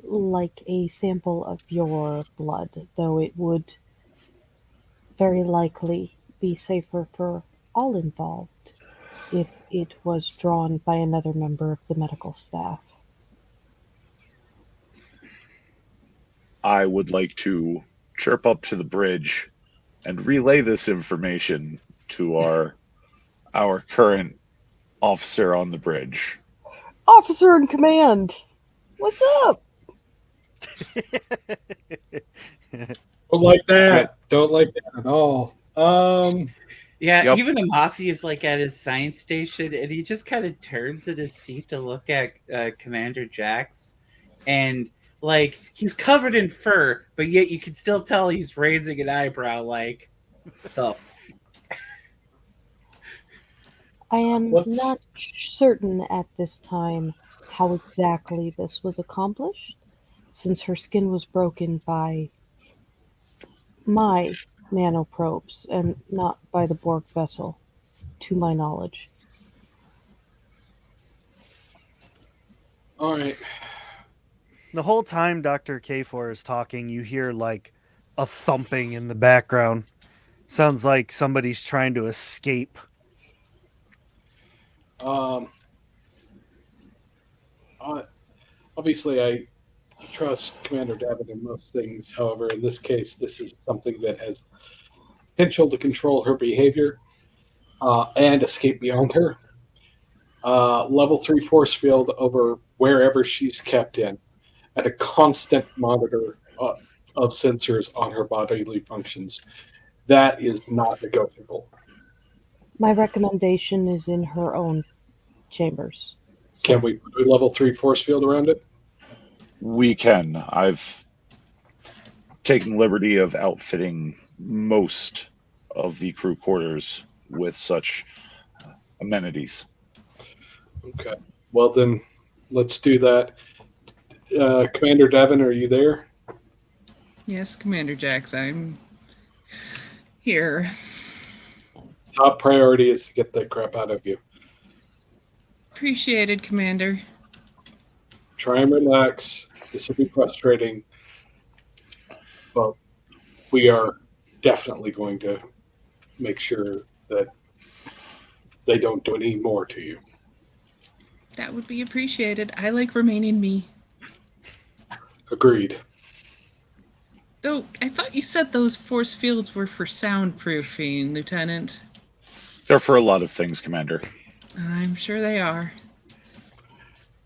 E: like a sample of your blood, though it would very likely be safer for all involved if it was drawn by another member of the medical staff.
D: I would like to chirp up to the bridge and relay this information to our current officer on the bridge.
G: Officer in command, what's up?
B: Don't like that. Don't like that at all.
C: Yeah,
D: Yep.
C: even the Mafia is like at his science station, and he just kind of turns in his seat to look at Commander Jax, and like he's covered in fur, but yet you can still tell he's raising an eyebrow. Like, the
E: I am
B: What's-
E: not certain at this time how exactly this was accomplished, since her skin was broken by my nanoprobes and not by the Borg vessel, to my knowledge.
B: all right.
A: The whole time Dr. K4 is talking, you hear like a thumping in the background. Sounds like somebody's trying to escape.
B: Obviously, I trust Commander Davin in most things. However, in this case, this is something that has potential to control her behavior and escape beyond her. Level 3 force field over wherever she's kept in, and a constant monitor of sensors on her bodily functions. That is not negotiable.
E: My recommendation is in her own chambers.
B: Can we put a level 3 force field around it?
D: We can. I've taken liberty of outfitting most of the crew quarters with such amenities.
B: Okay. Well, then let's do that. Commander Devon, are you there?
F: Yes, Commander Jax, I'm here.
B: Top priority is to get that crap out of you.
F: Appreciated, Commander.
B: Try and relax. This will be frustrating, but we are definitely going to make sure that they don't do any more to you.
F: That would be appreciated. I like remaining me.
B: Agreed.
F: Though, I thought you said those force fields were for soundproofing, Lieutenant.
D: They're for a lot of things, Commander.
F: I'm sure they are.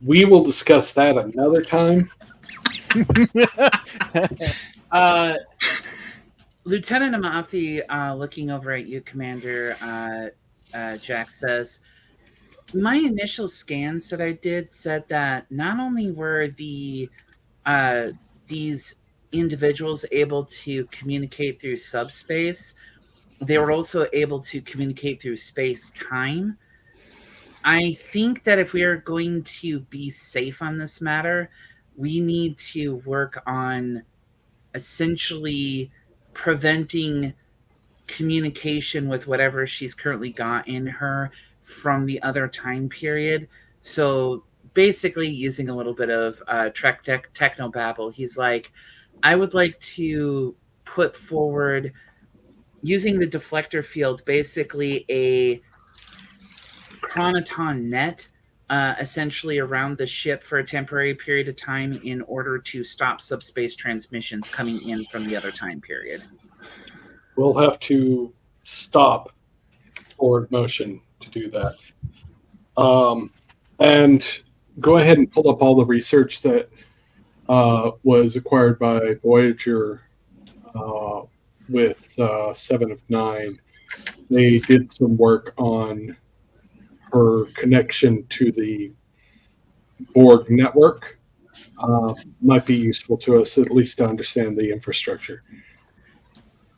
B: We will discuss that another time.
C: Lieutenant Amafi, looking over at you, Commander Jack, says, my initial scans that I did said that not only were these individuals able to communicate through subspace, they were also able to communicate through space-time. I think that if we are going to be safe on this matter, we need to work on essentially preventing communication with whatever she's currently got in her from the other time period. So basically using a little bit of technobabble, he's like, I would like to put forward, using the deflector field, basically a chronoton net essentially around the ship for a temporary period of time in order to stop subspace transmissions coming in from the other time period.
B: we'll have to stop forward motion to do that. And go ahead and pull up all the research that was acquired by Voyager with 7 of 9. They did some work on her connection to the Borg network. Might be useful to us, at least to understand the infrastructure.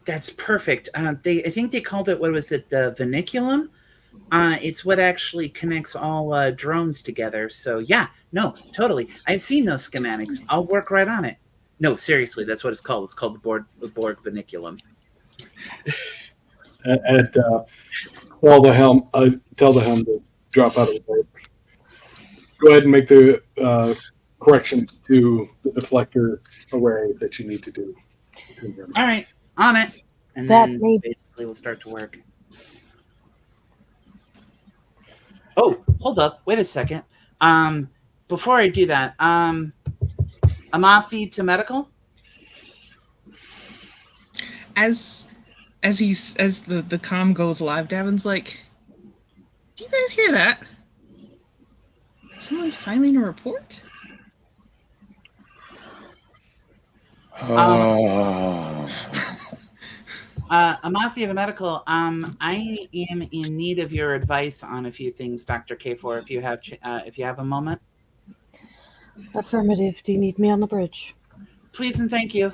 C: That's perfect. I think they called it, what was it, the Viniculum? It's what actually connects all drones together. So yeah, no, totally. I've seen those schematics. I'll work right on it. No, seriously, that's what it's called. It's called the Borg Viniculum.
B: And tell the helm to drop out of the boat. Go ahead and make the corrections to the deflector array that you need to do.
C: All right, on it. And
E: That
C: then
E: may-
C: basically we'll start to work. Oh, hold up. Wait a second. Before I do that, Amafi to medical?
F: As the comm goes live, Davin's like, "Do you guys hear that? Someone's filing a report."
C: Amafi to medical. I am in need of your advice on a few things, Dr. K4. If you have a moment,
E: Affirmative. Do you need me on the bridge?
C: please and thank you.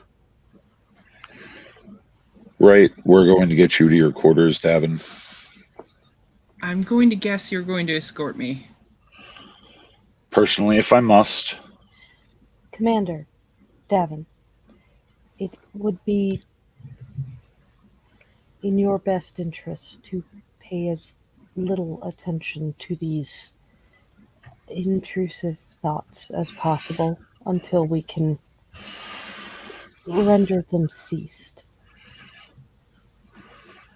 D: Right, we're going to get you to your quarters, Davin.
F: I'm going to guess you're going to escort me.
D: Personally, if I must.
E: Commander, Davin, it would be in your best interest to pay as little attention to these intrusive thoughts as possible until we can render them ceased.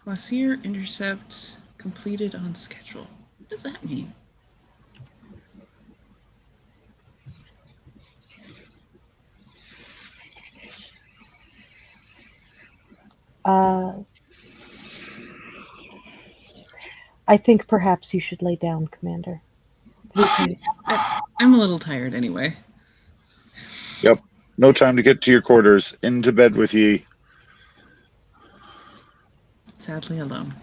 F: Kvasir intercept completed on schedule. What does that mean?
E: I think perhaps you should lay down, Commander.
F: I'm a little tired anyway.
D: Yep, no time to get to your quarters. Into bed with ye.
F: Sadly alone.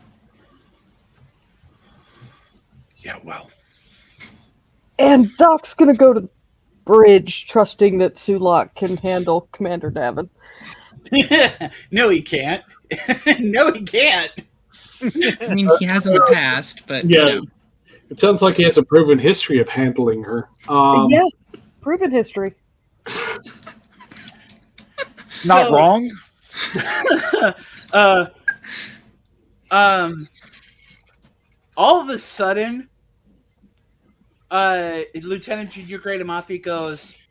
D: Yeah, well.
G: And Doc's gonna go to the bridge, trusting that Sulak can handle Commander Davin.
C: No, he can't. No, he can't.
F: I mean, he has in the past, but
B: Yeah,
F: you know.
B: it sounds like he has a proven history of handling her.
G: Yeah, proven history.
D: Not
C: So-
D: wrong.
C: All of a sudden, Lieutenant Junior Grade Amafi goes,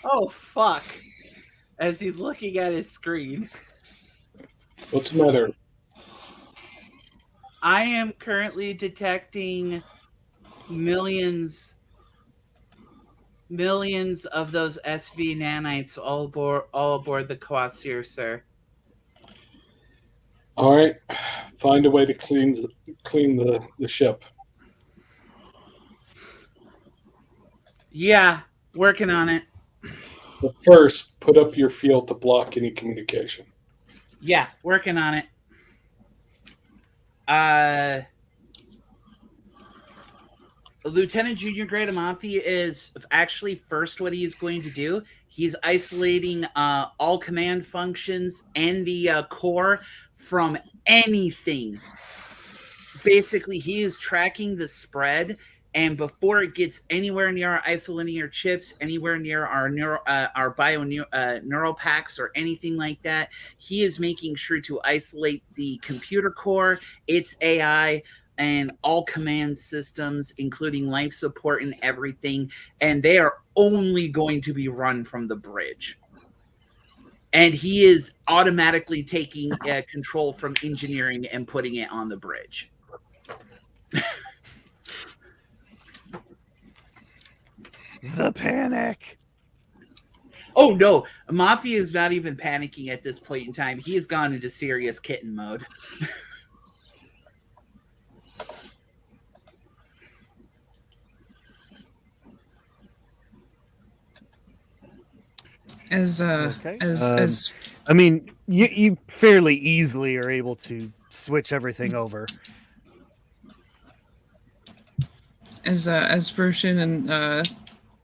C: "Oh fuck!" as he's looking at his screen.
B: What's the matter?
C: I am currently detecting millions of those SV nanites all aboard the Kvasir, sir.
B: All right, find a way to clean the ship.
C: Yeah, working on it.
B: But first, put up your field to block any communication.
C: Yeah, working on it. Lieutenant Junior Grade Amafi is actually first what he is going to do. He's isolating all command functions and the core from anything. Basically, he is tracking the spread, and before it gets anywhere near our isolinear chips, anywhere near our neural packs or anything like that, he is making sure to isolate the computer core, its AI, and all command systems, including life support and everything, and they are only going to be run from the bridge. And he is automatically taking control from engineering and putting it on the bridge.
A: The panic.
C: Oh no, Mafia is not even panicking at this point in time. He has gone into serious kitten mode.
A: Okay.
F: As
A: I mean, you fairly easily are able to switch everything over.
F: as Roshan and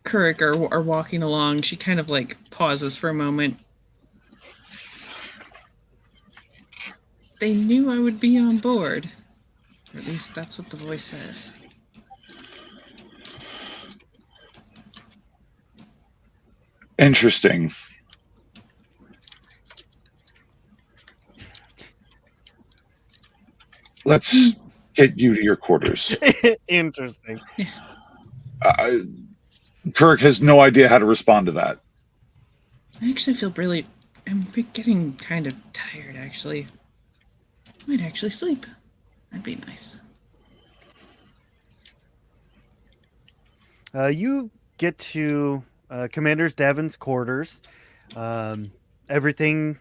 F: Kurik are walking along, she kind of like pauses for a moment. They knew I would be on board. Or at least that's what the voice says.
D: Interesting. Let's get you to your quarters.
A: Interesting.
D: Kirk has no idea how to respond to that.
F: I actually feel really... I'm getting kind of tired, actually. Might actually sleep. That'd be nice.
A: You get to Commander Davin's quarters. Everything,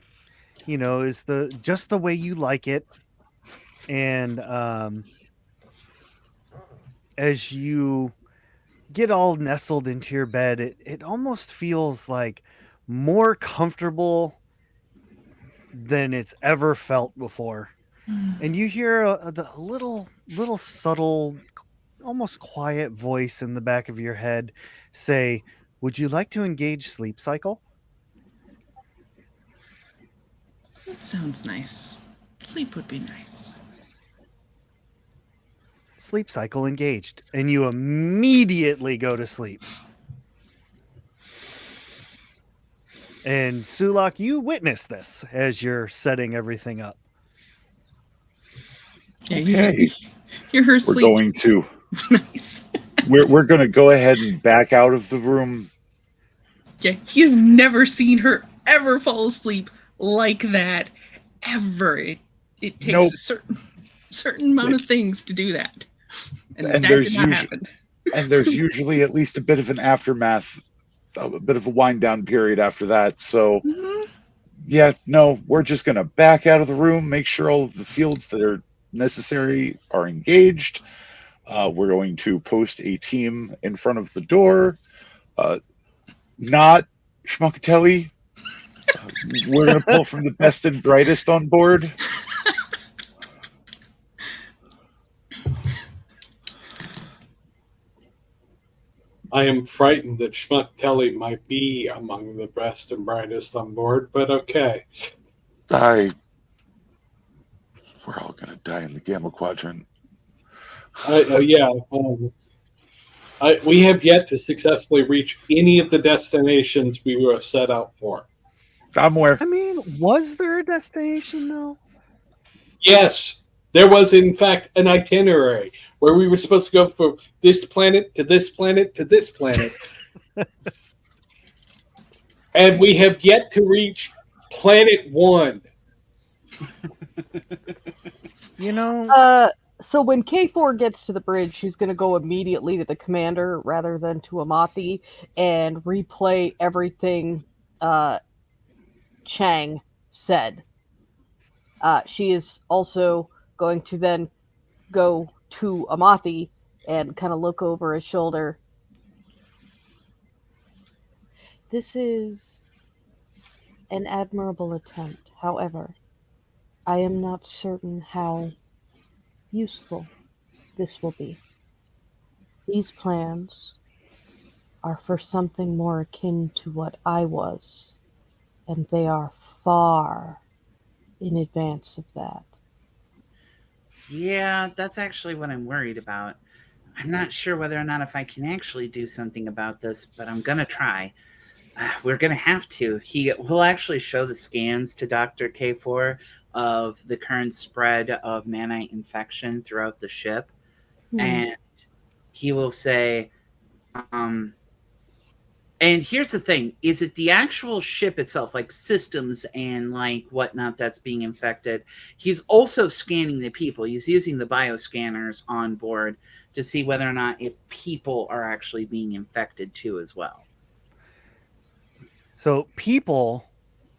A: is just the way you like it. And as you get all nestled into your bed, it almost feels like more comfortable than it's ever felt before. And you hear the little subtle, almost quiet voice in the back of your head say, "Would you like to engage sleep cycle?"
F: That sounds nice. Sleep would be nice.
A: Sleep cycle engaged, and you immediately go to sleep. And Sulak, you witness this as you're setting everything up.
F: Yeah,
D: Okay.
F: you're her
D: We're
F: sleep.
D: going to
F: Nice.
D: we're going to go ahead and back out of the room.
F: Yeah, he has never seen her ever fall asleep like that, ever. It takes
D: Nope.
F: a certain amount of things to do that. And that
D: there's
F: did not happen.
D: And there's usually at least a bit of an aftermath, a bit of a wind down period after that. So, yeah, no, we're just going to back out of the room, make sure all of the fields that are necessary are engaged. We're going to post a team in front of the door. Not Schmuckatelli. We're going to pull from the best and brightest on board.
B: I am frightened that Schmucktelli might be among the best and brightest on board, but okay.
D: We're all going to die in the Gamma Quadrant.
B: We have yet to successfully reach any of the destinations we were set out for.
D: I'm aware.
A: I mean, was there a destination though?
B: Yes, there was in fact an itinerary where we were supposed to go from this planet to this planet to this planet. And we have yet to reach Planet 1.
G: So when K4 gets to the bridge, she's going to go immediately to the commander rather than to Amathi and replay everything Chang said. She is also going to then go to Amathi and kind of look over his shoulder. This is an admirable attempt. However, I am not certain how useful this will be. These plans are for something more akin to what I was, and they are far in advance of that.
C: Yeah, that's actually what I'm worried about. I'm not sure whether or not if I can actually do something about this, but I'm going to try. We're going to have to. He'll actually show the scans to Dr. K4 of the current spread of nanite infection throughout the ship. And he will say, and here's the thing, is it the actual ship itself, like systems and like whatnot that's being infected? He's also scanning the people. He's using the bioscanners on board to see whether or not if people are actually being infected too as well.
A: So people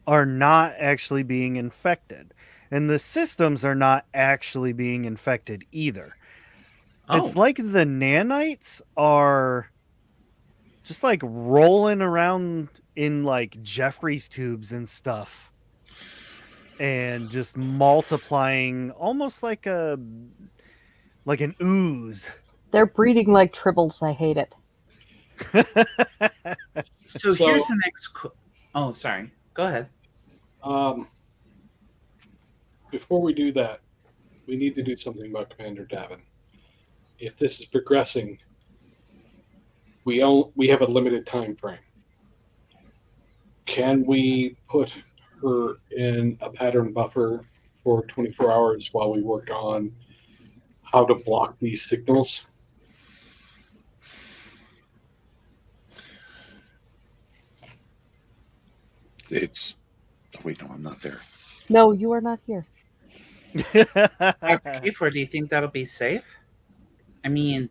A: are not actually being infected, and the systems are not actually being infected either. It's
C: Oh,
A: like the nanites are just like rolling around in like Jeffrey's tubes and stuff and just multiplying almost like an ooze.
E: They're breeding like tribbles. I hate it.
C: so
B: So,
C: here's the next. Oh, sorry. Go ahead.
B: before we do that, we need to do something about Commander Davin. If this is progressing, we have a limited time frame. Can we put her in a pattern buffer for 24 hours while we work on how to block these signals?
D: It's. Oh, wait, no, I'm not there.
E: No, you are not here.
C: Dr. Kiefer, do you think that'll be safe? I mean,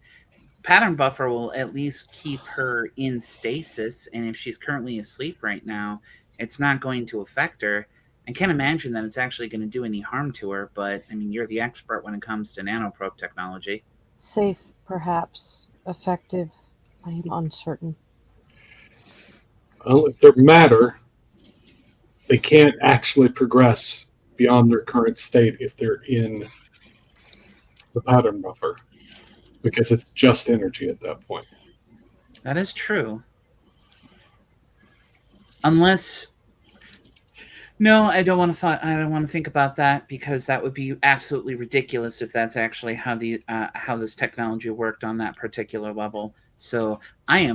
C: pattern buffer will at least keep her in stasis, and if she's currently asleep right now, it's not going to affect her. I can't imagine that it's actually going to do any harm to her, but I mean, you're the expert when it comes to nanoprobe technology.
E: Safe, perhaps. Effective, I am uncertain.
B: Well, if they're matter, they can't actually progress beyond their current state if they're in the pattern buffer, because it's just energy at that point.
C: That is true. Unless, no, I don't want to. I don't want to think about that because that would be absolutely ridiculous if that's actually how how this technology worked on that particular level. So I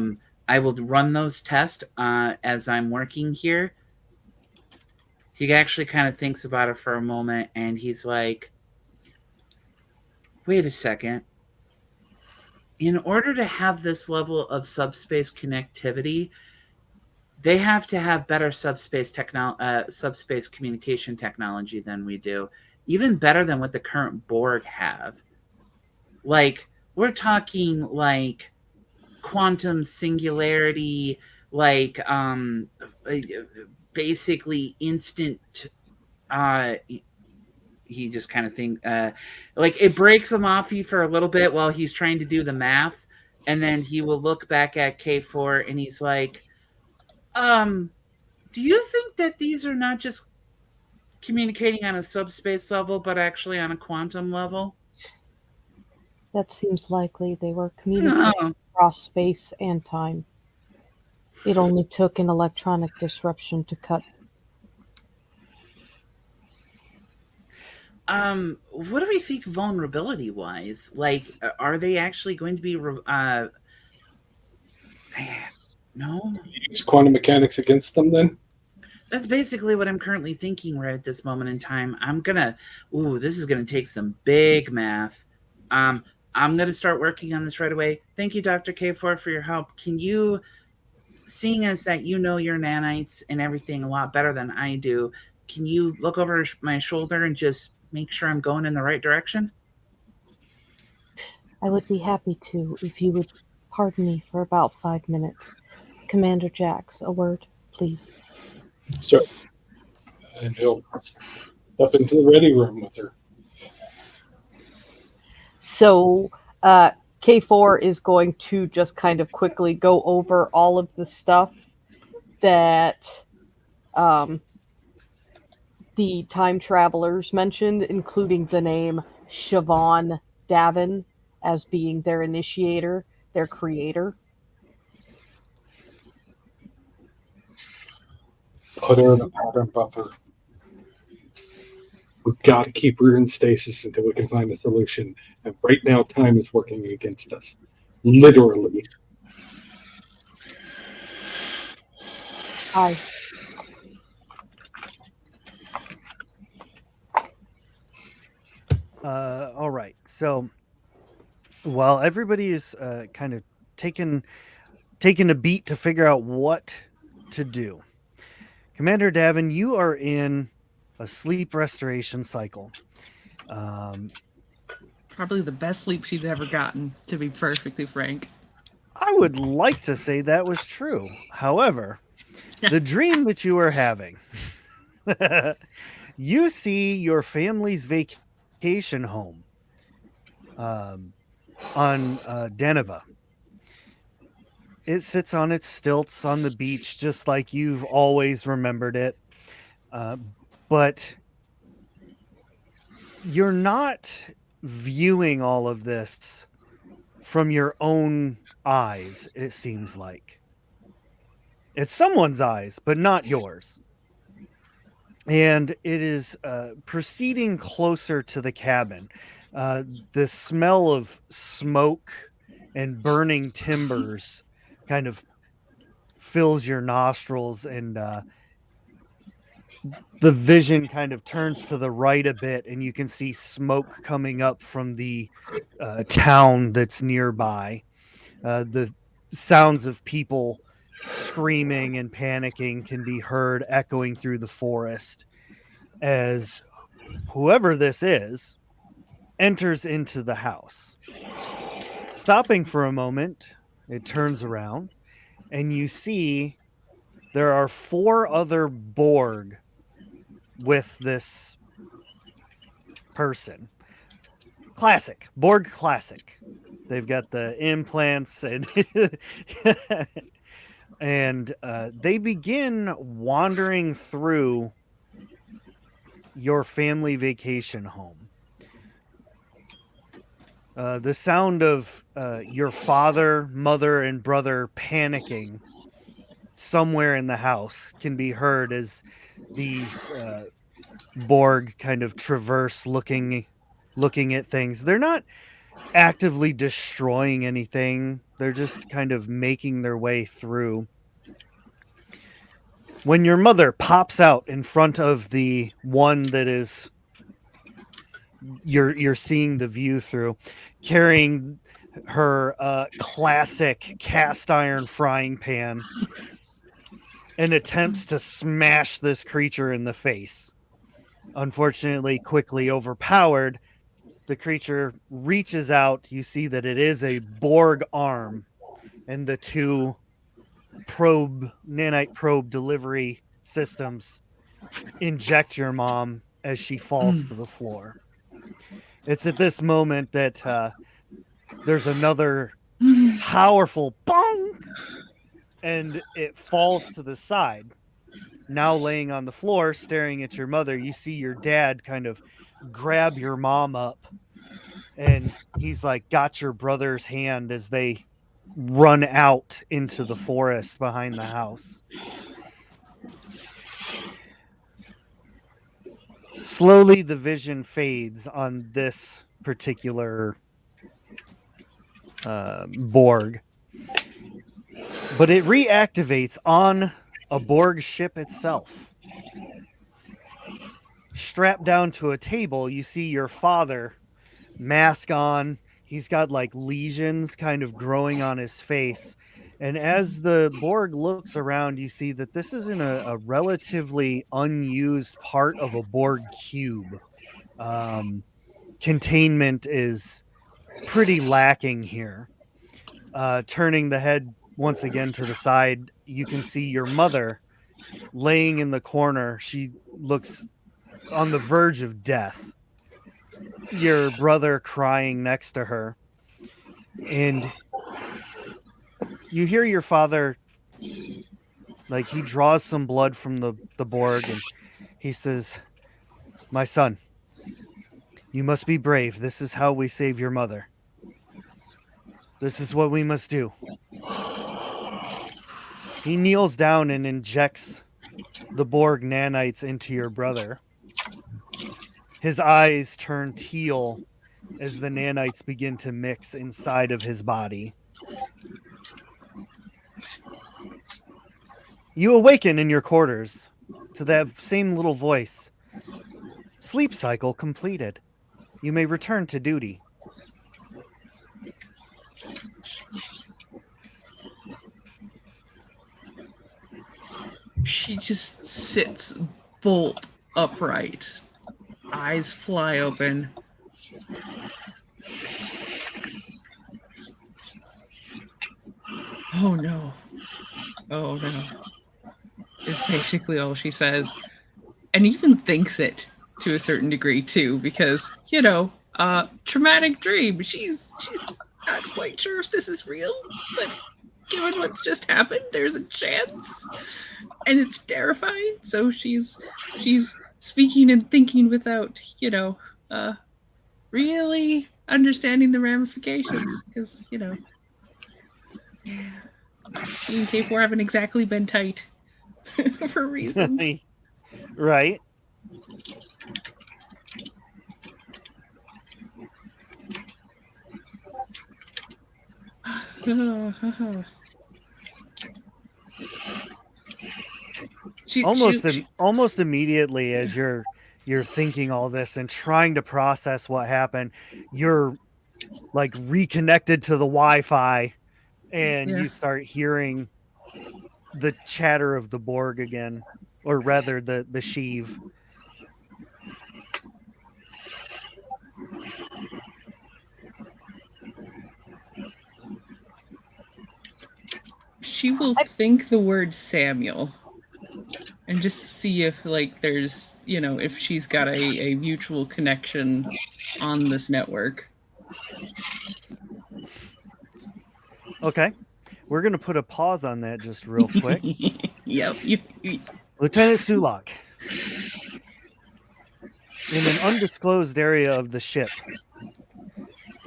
C: will run those tests as I'm working here. He actually kind of thinks about it for a moment, and he's like, "Wait a second. In order to have this level of subspace connectivity, they have to have better subspace communication technology than we do, even better than what the current Borg have. Like we're talking like quantum singularity, like basically instant. He just kind of like it breaks him off for a little bit while he's trying to do the math, and then he will look back at K4 and he's like, do you think that these are not just communicating on a subspace level, but actually on a quantum level?
E: That seems likely. They were communicating across space and time. It only took an electronic disruption to cut.
C: What do we think vulnerability wise? Like, are they actually going to be no?
B: Use quantum mechanics against them then?
C: That's basically what I'm currently thinking right at this moment in time. This is gonna take some big math. I'm gonna start working on this right away. Thank you, Dr. K4, for your help. Can you, seeing as that you know your nanites and everything a lot better than I do, can you look over my shoulder and just make sure I'm going in the right direction?
E: I would be happy to if you would pardon me for about 5 minutes. Commander Jax, a word, please.
B: So, and he'll step into the ready room with her.
E: So, K4 is going to just kind of quickly go over all of the stuff that the time travelers mentioned, including the name Siobhan Davin as being their initiator, their creator.
B: Put her in a pattern buffer. We've got to keep her in stasis until we can find a solution. And right now, time is working against us. Literally.
E: Hi.
A: All right. So while everybody is kind of taking a beat to figure out what to do, Commander Davin, you are in a sleep restoration cycle.
F: Probably the best sleep she's ever gotten, to be perfectly frank.
A: I would like to say that was true. However, The dream that you are having. You see your family's vacation home on Deneva. It sits on its stilts on the beach, just like you've always remembered it. But you're not viewing all of this from your own eyes, it seems like. It's someone's eyes, but not yours. And it is proceeding closer to the cabin. The smell of smoke and burning timbers kind of fills your nostrils, and the vision kind of turns to the right a bit, and you can see smoke coming up from the town that's nearby. The sounds of people screaming and panicking can be heard echoing through the forest as whoever this is enters into the house. Stopping for a moment, it turns around, and you see there are 4 other Borg with this person. Classic. Borg classic. They've got the implants and and they begin wandering through your family vacation home. The sound of your father, mother, and brother panicking somewhere in the house can be heard as these Borg kind of traverse looking at things. They're not actively destroying anything. They're just kind of making their way through. When your mother pops out in front of the one that is you're seeing the view through, carrying her classic cast iron frying pan, and attempts to smash this creature in the face. Unfortunately, quickly overpowered, the creature reaches out. You see that it is a Borg arm, and the 2 nanite probe delivery systems inject your mom as she falls to the floor. It's at this moment that there's another powerful bonk, and it falls to the side. Now laying on the floor, staring at your mother, you see your dad kind of grab your mom up, and he's like got your brother's hand as they run out into the forest behind the house. Slowly the vision fades on this particular Borg, but it reactivates on a Borg ship itself. Strapped down to a table, you see your father, mask on. He's got like lesions kind of growing on his face. And as the Borg looks around, you see that this is in a relatively unused part of a Borg cube. Containment is pretty lacking here. Turning the head once again to the side, you can see your mother laying in the corner. She looks on the verge of death. Your brother crying next to her. And you hear your father, like he draws some blood from the Borg, and he says, "My son, you must be brave. This is how we save your mother. This is what we must do." He kneels down and injects the Borg nanites into your brother. His eyes turn teal as the nanites begin to mix inside of his body. You awaken in your quarters to that same little voice. Sleep cycle completed. You may return to duty.
F: She just sits bolt upright. Eyes fly open. Oh no. Oh no. is basically all she says, and even thinks it to a certain degree too, because traumatic dream. She's not quite sure if this is real, but given what's just happened, there's a chance, and it's terrifying. So she's speaking and thinking without really understanding the ramifications, because me and K4 haven't exactly been tight for reasons.
A: Right. Almost immediately as you're thinking all this and trying to process what happened, you're like reconnected to the Wi-Fi, and
F: Yeah.
A: you start hearing the chatter of the Borg again, or rather the Sheev.
F: She will think the word Samuel and just see if there's if she's got a mutual connection on this network.
A: Okay, we're gonna put a pause on that just real quick.
F: Yep.
A: Lieutenant Sulak, in an undisclosed area of the ship,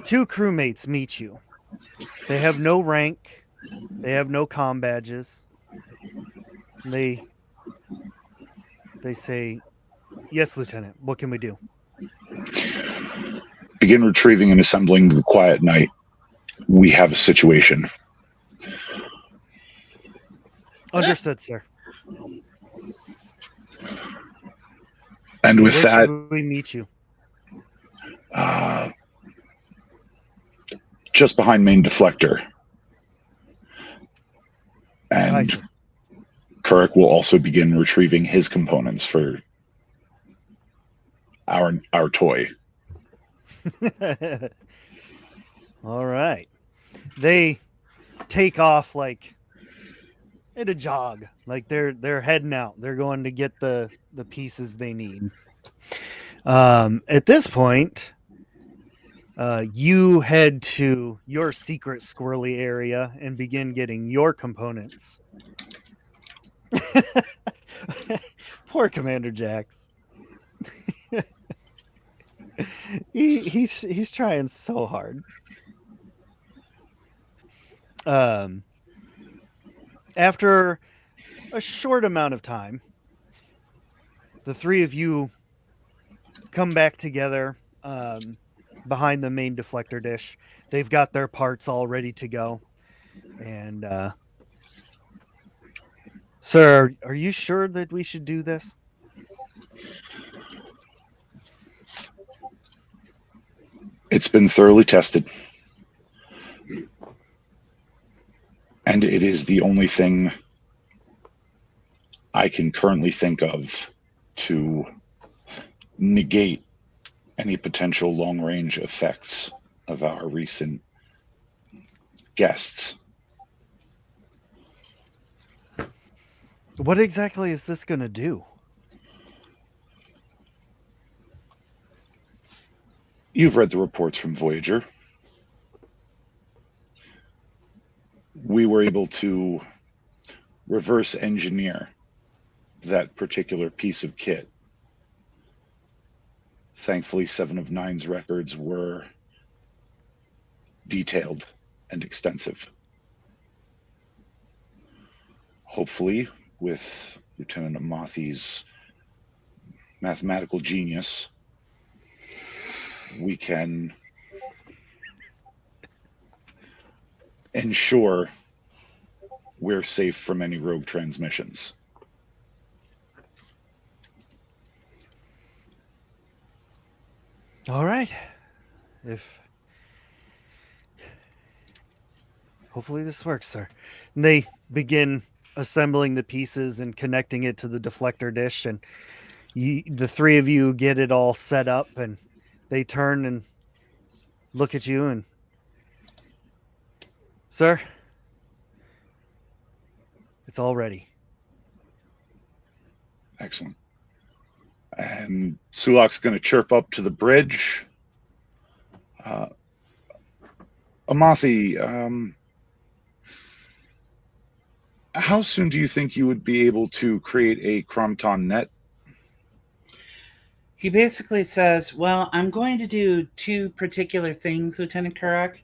A: 2 crewmates meet you. They have no rank, they have no comm badges. They say, "Yes, Lieutenant, what can we do?"
D: Begin retrieving and assembling the Quiet Night. We have a situation.
A: Understood, sir.
D: And with
A: Where
D: that,
A: should we meet you?
D: Just behind main deflector. And Kirk will also begin retrieving his components for our toy.
A: All right. They take off like at a jog, like they're heading out. They're going to get the pieces they need. At this point, you head to your secret squirrely area and begin getting your components. Poor Commander Jax. he's trying so hard. After a short amount of time, the 3 of you come back together behind the main deflector dish. They've got their parts all ready to go. And sir, are you sure that we should do this?
D: It's been thoroughly tested. And it is the only thing I can currently think of to negate any potential long-range effects of our recent guests.
A: What exactly is this going to do?
D: You've read the reports from Voyager. We were able to reverse engineer that particular piece of kit. Thankfully, 7 of 9's records were detailed and extensive. Hopefully, with Lieutenant Amathi's mathematical genius, we can ensure we're safe from any rogue transmissions.
A: All right. Hopefully this works, sir. And they begin assembling the pieces and connecting it to the deflector dish, and the 3 of you get it all set up, and they turn and look at you and, "Sir, it's all ready."
D: Excellent. And Sulak's going to chirp up to the bridge. Amathi, how soon do you think you would be able to create a Chronoton net?
C: He basically says, well, I'm going to do two particular things, Lieutenant Kurak.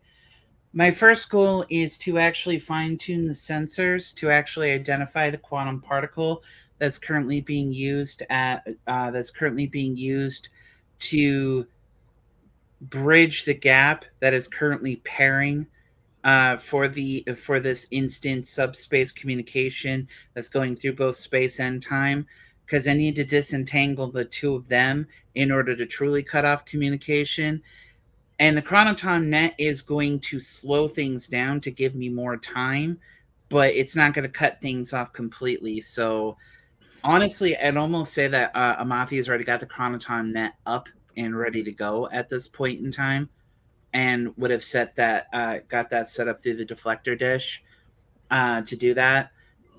C: My first goal is to actually fine-tune the sensors to actually identify the quantum particle that's currently being used to bridge the gap that is currently pairing for this instant subspace communication that's going through both space and time, because I need to disentangle the two of them in order to truly cut off communication. And the Chronoton net is going to slow things down to give me more time, but it's not going to cut things off completely. So honestly, I'd almost say that Amathi has already got the Chronoton net up and ready to go at this point in time, and would have got that set up through the deflector dish to do that.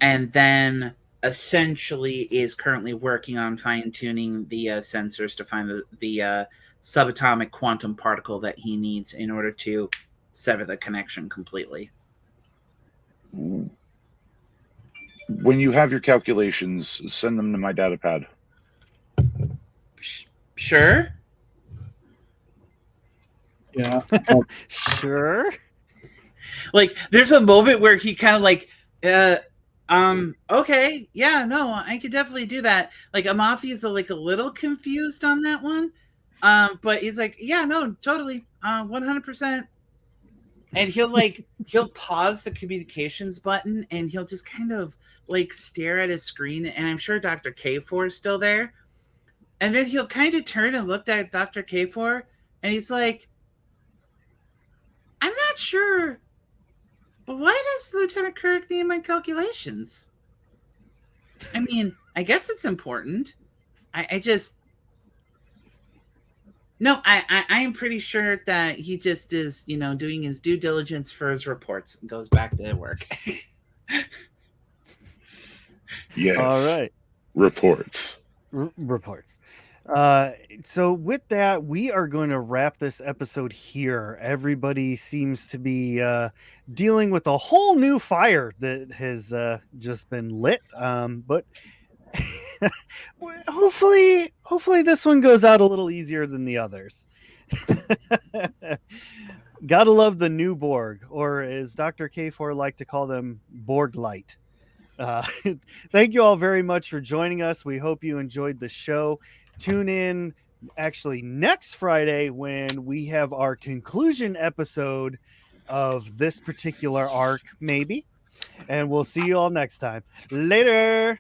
C: And then essentially is currently working on fine-tuning the sensors to find the subatomic quantum particle that he needs in order to sever the connection completely.
D: When you have your calculations, send them to my data pad.
C: Sure.
B: Yeah.
A: Sure.
C: Like, there's a moment where he kind of like, okay, yeah, no, I could definitely do that. Like, Amathi is like a little confused on that one. But he's like, yeah, no, totally, 100%. And he'll pause the communications button and he'll just kind of like stare at his screen. And I'm sure Dr. K4 is still there. And then he'll kind of turn and look at Dr. K4 and he's like, I'm not sure, but why does Lieutenant Kirk need my calculations? I mean, I guess it's important. I am pretty sure that he just is, doing his due diligence for his reports and goes back to work.
D: Yes.
A: All right.
D: Reports.
A: Reports. So with that, we are going to wrap this episode here. Everybody seems to be dealing with a whole new fire that has just been lit. But hopefully this one goes out a little easier than the others. Gotta love the new Borg, or as Dr. K4 like to call them, Borg Light. Thank you all very much for joining us. We hope you enjoyed the show. Tune in actually next Friday when we have our conclusion episode of this particular arc, maybe. And we'll see you all next time. Later.